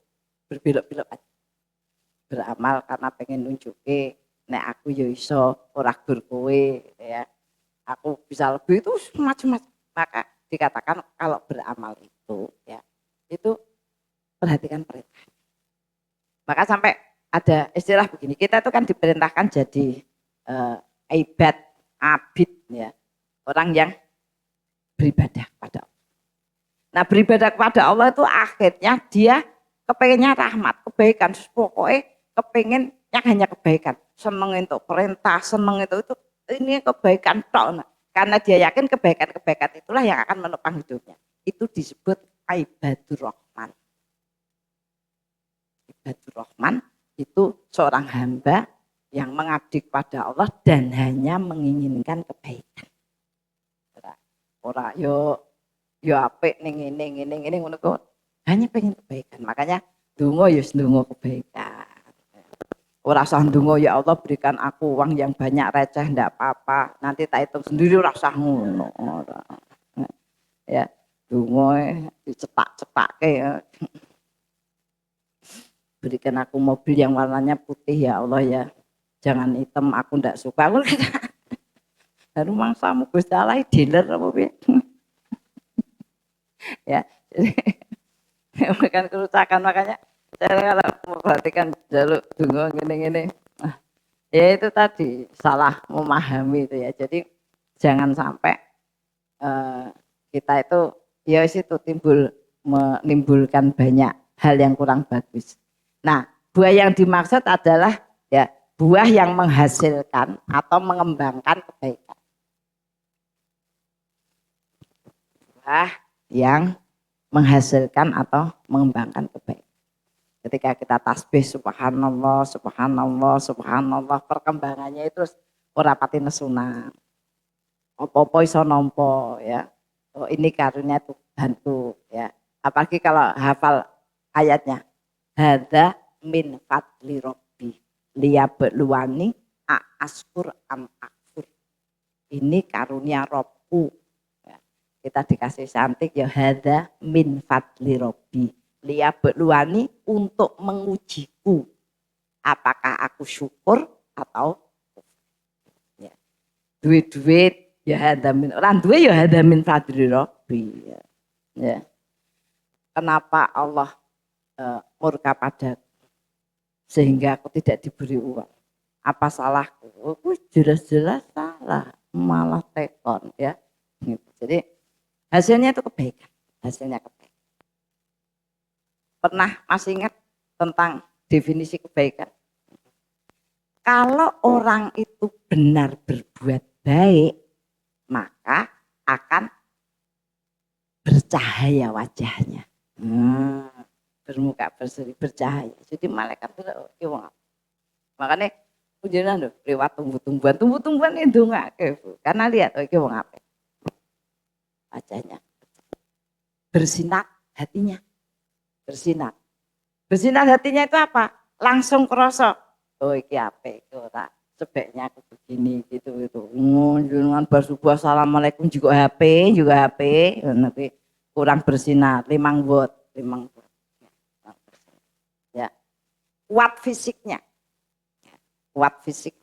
Speaker 1: berbelok-belok aja. Beramal karena pengen nunjukin nek aku yo iso ora gur kowe gitu ya. Aku bisa lebih itu macam-macam. Maka dikatakan kalau beramal itu ya itu perhatikan perintah. Maka sampai ada istilah begini, kita itu kan diperintahkan jadi ibad, abid ya. Orang yang beribadah kepada Allah. Nah, beribadah kepada Allah itu akhirnya dia kepengennya rahmat, kebaikan, pokoknya kepengennya hanya kebaikan. Seneng itu perintah, seneng itu ini kebaikan tok. Karena dia yakin kebaikan-kebaikan itulah yang akan menopang hidupnya. Itu disebut ibadur rahman. Ibadur rahman itu seorang hamba yang mengabdi kepada Allah dan hanya menginginkan kebaikan. Ora yo apik ning ngene ngono kok. Hanya pengen kebaikan. Makanya donga yo ndonga kebaikan. Ora usah ndonga ya Allah berikan aku uang yang banyak receh ndak apa-apa. Nanti tak hitung sendiri ora usah ngono. Ya, donga dicetak-cetake ya. Berikan aku mobil yang warnanya putih ya Allah ya. Jangan hitam, aku ndak suka. Aku baru mangsamu Gusti Allah dealer apa piye? Ya. Jadi bukan kerusakan makanya saya kalau memperhatikan jaluk donga ngene-ngene. Ya itu tadi salah memahami itu ya. Jadi jangan sampai kita itu ya itu menimbulkan banyak hal yang kurang bagus. Nah, buah yang dimaksud adalah ya buah yang menghasilkan atau mengembangkan kebaikan. Buah yang menghasilkan atau mengembangkan kebaikan. Ketika kita tasbih subhanallah, subhanallah, subhanallah, perkembangannya itu ora pati nesuna. Apa-apa iso nampa ya. Oh, ini karunia Tuhan tuh ya. Apalagi kalau hafal ayatnya. Hadza min fadli rabbi liyabluwani askur am akfur. Ini karunia Robku. Ya. Kita dikasih cantik ya hadza min fadli rabbi liyabluwani untuk mengujiku apakah aku syukur atau ya. Duit-duit ya hadamin orang duit ya hadamin fadli rabbi ya. Ya. Kenapa Allah murka padaku sehingga aku tidak diberi uang? Apa salahku? Oh, jelas-jelas salah, malah tekon ya. Gitu. Jadi hasilnya itu kebaikan, hasilnya kebaikan. Pernah masih ingat tentang definisi kebaikan? Kalau orang itu benar berbuat baik, maka akan bercahaya wajahnya. Bermuka berseri, bercahaya. Jadi malaikat itu wong. Makanya pujian lho lewat tumbuh-tumbuhan itu ndongake. Karena lihat iki wong apik. Wajahnya bersinar hatinya. Bersinar hatinya itu apa? Langsung kerasa. Oh iki apik ora. sebaiknya aku begini gitu itu. Jangan bersubuh assalamualaikum juga HP, nanti kurang bersinar 5 watt. Ya, kuat fisiknya. Kuat fisik.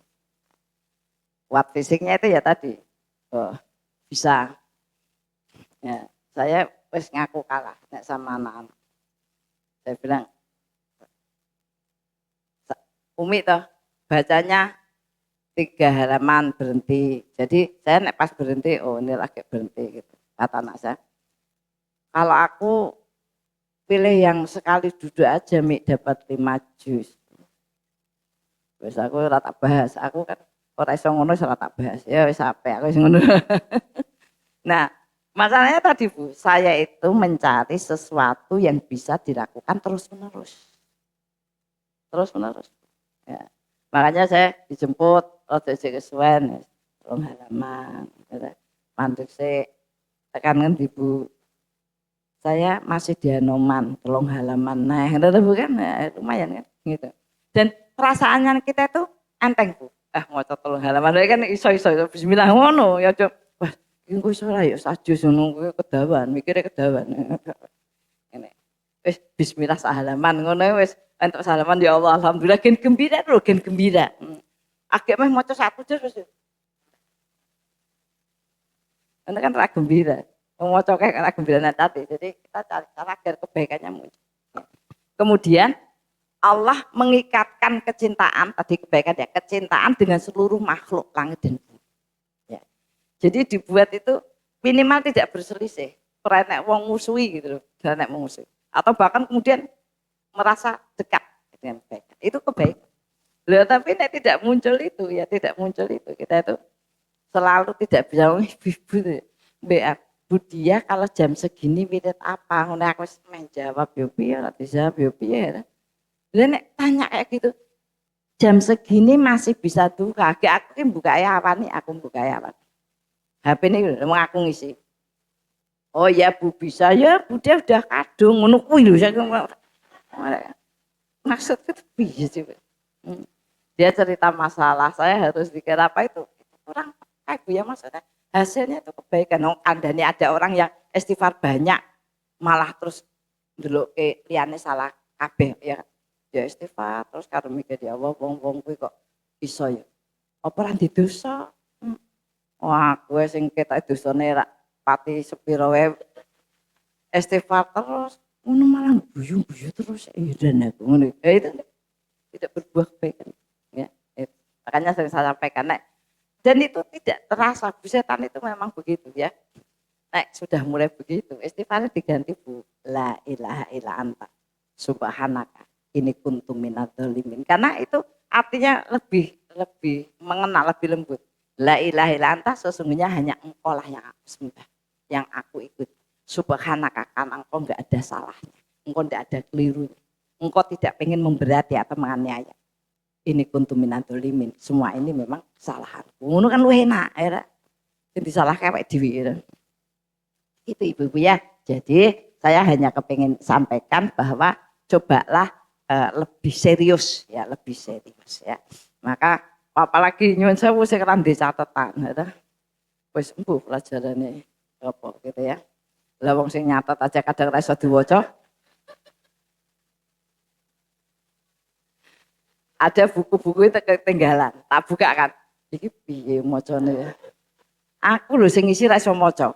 Speaker 1: Kuat fisiknya itu ya tadi. Oh, bisa. Ya, saya wis ngaku kalah nek sama anak-anak. Saya bilang, Umi toh bacanya 3 halaman berhenti. Jadi saya nek pas berhenti, oh ini lagi berhenti gitu. Kata anak saya, kalau aku pilih yang sekali duduk aja Mi dapat 5 juz. Wis aku ora tak bahas, aku kan ora iso ngono ora tak bahas. Ya wis apik aku wis ngono. Nah, masalahnya tadi Bu, saya itu mencari sesuatu yang bisa dilakukan terus-menerus. Terus-menerus. Ya. Makanya saya dijemput rada kesuwen 3 halaman. Mandek sih tekan ngendi Bu? Saya masih di Anoman 3 halaman. Nah, itu bukan ya, lumayan kan gitu. Dan perasaannya kita itu enteng Bu. Maca 3 halaman kan iso-iso bismillah ngono ya Cuk. Wah, iki iso ora ya sajus ngono kuwi kedawan, mikire kedawan. Ngene. Wis bismillah sahalaman ngono wis entuk salaman ya Allah alhamdulillah gen gembira lho gen gembira. Agek meh maca 1 juz wis. Ini kan ra gembira. Maca kayak ra gembira tadi. Jadi kita cari cara agar kebaikannya muncul. Kemudian Allah mengikatkan kecintaan tadi kebaikan ya kecintaan dengan seluruh makhluk langit dan bumi. Ya. Jadi dibuat itu minimal tidak berselisih. Ora wong musuhi gitu loh, ora wong musuhi. Atau bahkan kemudian merasa dekat dengan kebaikan. Itu kebaikan. Loh, tapi tidak muncul itu ya tidak muncul itu. Kita itu selalu tidak bisa ibu BA Budia kalau jam segini wirid apa? Ngono aku menjawab yo piye ora dijawab yo piye. Lah nek tanya kayak gitu, jam segini masih bisa duka. Aku ki buka awan nih, aku buka awan. HP ini mau aku ngisi. Oh ya Bu bisa ya, Bu dia udah kadung ngono kuwi lho saya maksudnya itu piye sih? Dia cerita masalah saya harus dikira apa itu kurang kayak Bu ya maksudnya hasilnya itu kebaikan. Andani ada orang yang istighfar banyak malah terus dulu liyane salah kabeh ya. Ya istighfar terus karo mikir ya Allah wong-wong kuwi kok iso ya. Apa ora didosa? Wah, kowe sing ketok dosane rak pati sepiro wae istighfar terus ngono malah guyu-guyu terus dan aku ngono. Itu tidak berbuah kebaikan ya. Makanya sering saya sampaikan dan itu tidak terasa setan itu memang begitu ya. Sudah mulai begitu istighfarnya diganti Bu la ilaha illa anta subhanaka ini kuntu minadzalimin karena itu artinya lebih mengenal lebih lembut. La ilaha illa anta sesungguhnya hanya engkau lah yang aku sembah, yang aku ikut. Subhanaka karena engkau enggak ada salahnya, engkau enggak ada kelirunya, engkau tidak pengen memberati atau menganiaya. Ini kuntu minadzalimin, semua ini memang kesalahanku. Ngono kan luwih enak ya. Sing disalahke awake dhewe. Itu Ibu-ibu ya. Jadi saya hanya kepingin sampaikan bahwa cobalah lebih serius ya, lebih serius ya. Maka apalagi nyuwun sewu sing ra ndek catetan ya. Wis embuh pelajarane apa gitu ya. Lah wong sing nyatet aja kadang ra iso diwaca. Ada buku-buku itu ketinggalan, tak buka kan. Iki piye macane ya. Aku lho sing isi ra iso maca.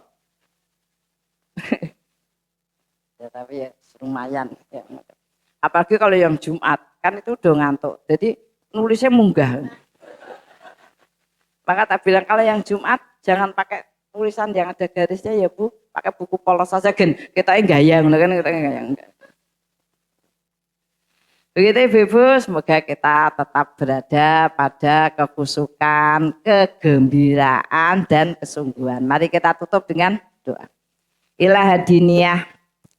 Speaker 1: Ya tapi ya lumayan ya. Apalagi kalau yang Jumat kan itu udah ngantuk jadi nulisnya munggah. Maka tak bilang kalau yang Jumat jangan pakai tulisan yang ada garisnya ya Bu, pakai buku polos saja kan kita gaya kan kita gaya enggak. Begitu Ibu, semoga kita tetap berada pada kekusukan, kegembiraan dan kesungguhan. Mari kita tutup dengan doa. Ilah hadiniyah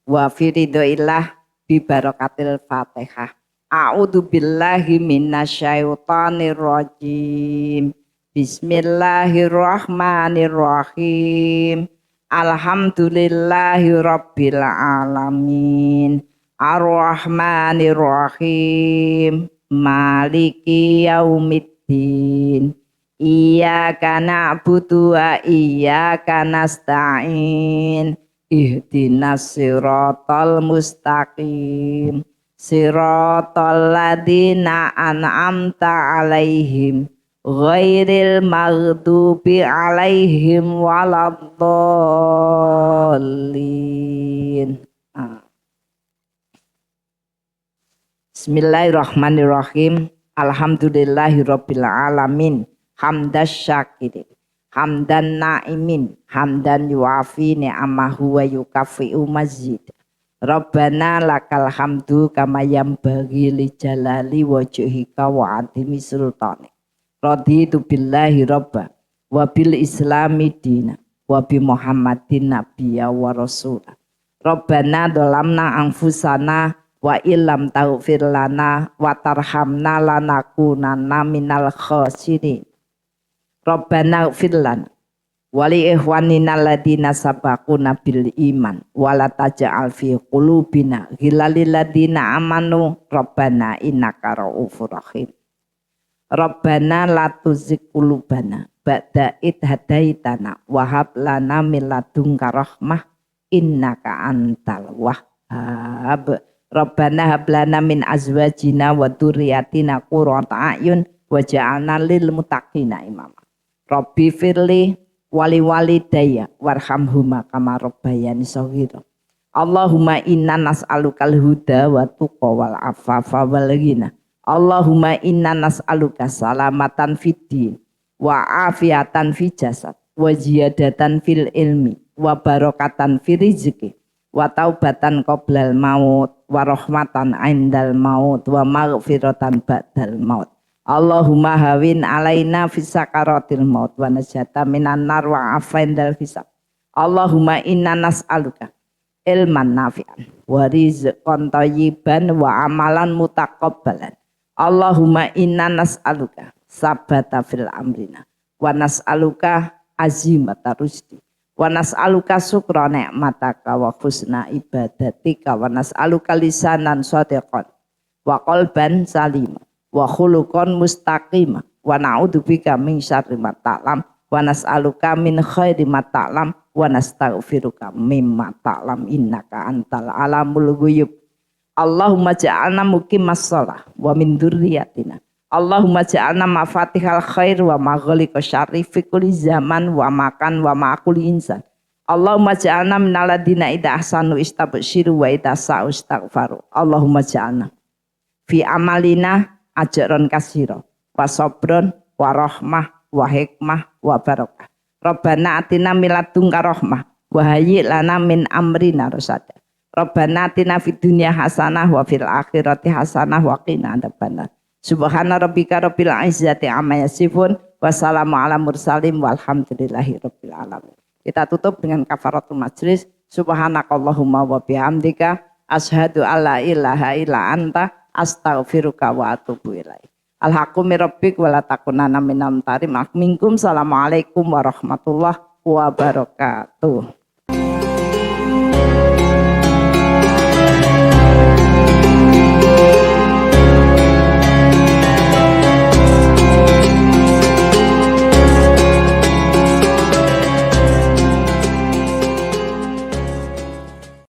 Speaker 1: wa firidhoillah bi barakatil Fatihah. A'udzu billahi minasyaitonir rajim. Bismillahirrahmanirrahim. Alhamdulillahi rabbil alamin. Ar-Rahmanirrahim. Maliki yaumiddin. yaumiddin. Iyyaka na'budu wa iyyaka nasta'in. Ihdinas siratal mustaqim. Siratal ladzina an'amta 'alaihim ghairil maghdubi 'alaihim waladdallin. Bismillahirrahmanirrahim. Alhamdulillahirabbil alamin. Hamdas syakirin, hamdan na'imin, hamdan yuafi ni'amahu wa yukafi'u mazid. Rabbana lakal hamdu kama yambaghi li jalali wajhika wa 'azimi sultanik. Raditu billahi rabba wa bil islami dina wa bi Muhammadin nabiyya wa rasula. Rabbana dhalamna anfusana wa illam taghfir lana wa tarhamna lanakunanna minal khasirin. Rabbana ighfir lana wa li ikhwanina alladziina sabaquna bil iman wa la taj'al fi qulubina ghillan lil ladziina amanu rabbana innaka ra'ufur rahim. Rabbana la tuzigh qulubana ba'da id hadaitana wa hab lana min ladunka rahmah innaka antal wahhab. Rabbana hab lana min azwajina wa dzurriyyatina qurrata a'yun waj'alna lil muttaqina imama. Rabbi firli wali walidayya warhamhuma kama rabbayani shaghira. Allahumma inna nas'alukal huda wa tuqa wal afafa wal ghina. Allahumma inna nas'aluka salamatan fid din wa afiatan fi jasad wa ziyadatan fil ilmi wa barakatan fi rizqi wa taubatan qoblal maut wa rahmatan indal maut wa maghfiratan ba'dal maut. Allahumma hawin alaina fis sakaratil maut wa najata minan nar wa afaindal hisab. Allahumma inna nas'aluka ilman nafi'an wa rizqan thayyiban wa amalan mutaqabbalan. Allahumma inna nas'aluka sabata fil amrina wa nas'aluka azimata rusdi wa nas'aluka syukra ni'mataka wa husna ibadatika wa nas'aluka lisanan shadiqan wa qalban salima wa khuluqan mustaqima wa na'udzubika min syarri ma ta'lam wa nas'aluka min khairi ma ta'lam wa nastaghfiruka mimma ta'lam innaka antal alamul ghuyub. Allahumma ja'alna muqimas shalah wa min dzurriyyatina. Allahumma ja'alna mafatihal khair wa maghliqash syarri fi kulli zaman wa makan wa ma'kulli insan. Allahumma ja'alna minal ladzina idza ahsanu istabsyiru wa idza sa'u istaghfaru. Allahumma ja'alna fi amalina ajron kasira wa sabron wa rahmah wa hikmah wa barakah. Rabbana atina min ladunka rahmah wa hayyi lana min amrina rasada. Rabbana atina fid dunya hasanah wa fil akhirati hasanah wa qina adzabannar. Subhana rabbika rabbil izzati amma yasifun wa salamun ala mursalin walhamdulillahi rabbil alamin. Kita tutup dengan kafaratul majlis. Subhanakallahumma wa bihamdika asyhadu alla ilaha illa anta astaghfiruka wa atubu ilaik. Alhaqqu min rabbik wa la takunanna minal mumtarin. Minkum. Assalamualaikum warahmatullahi wabarakatuh.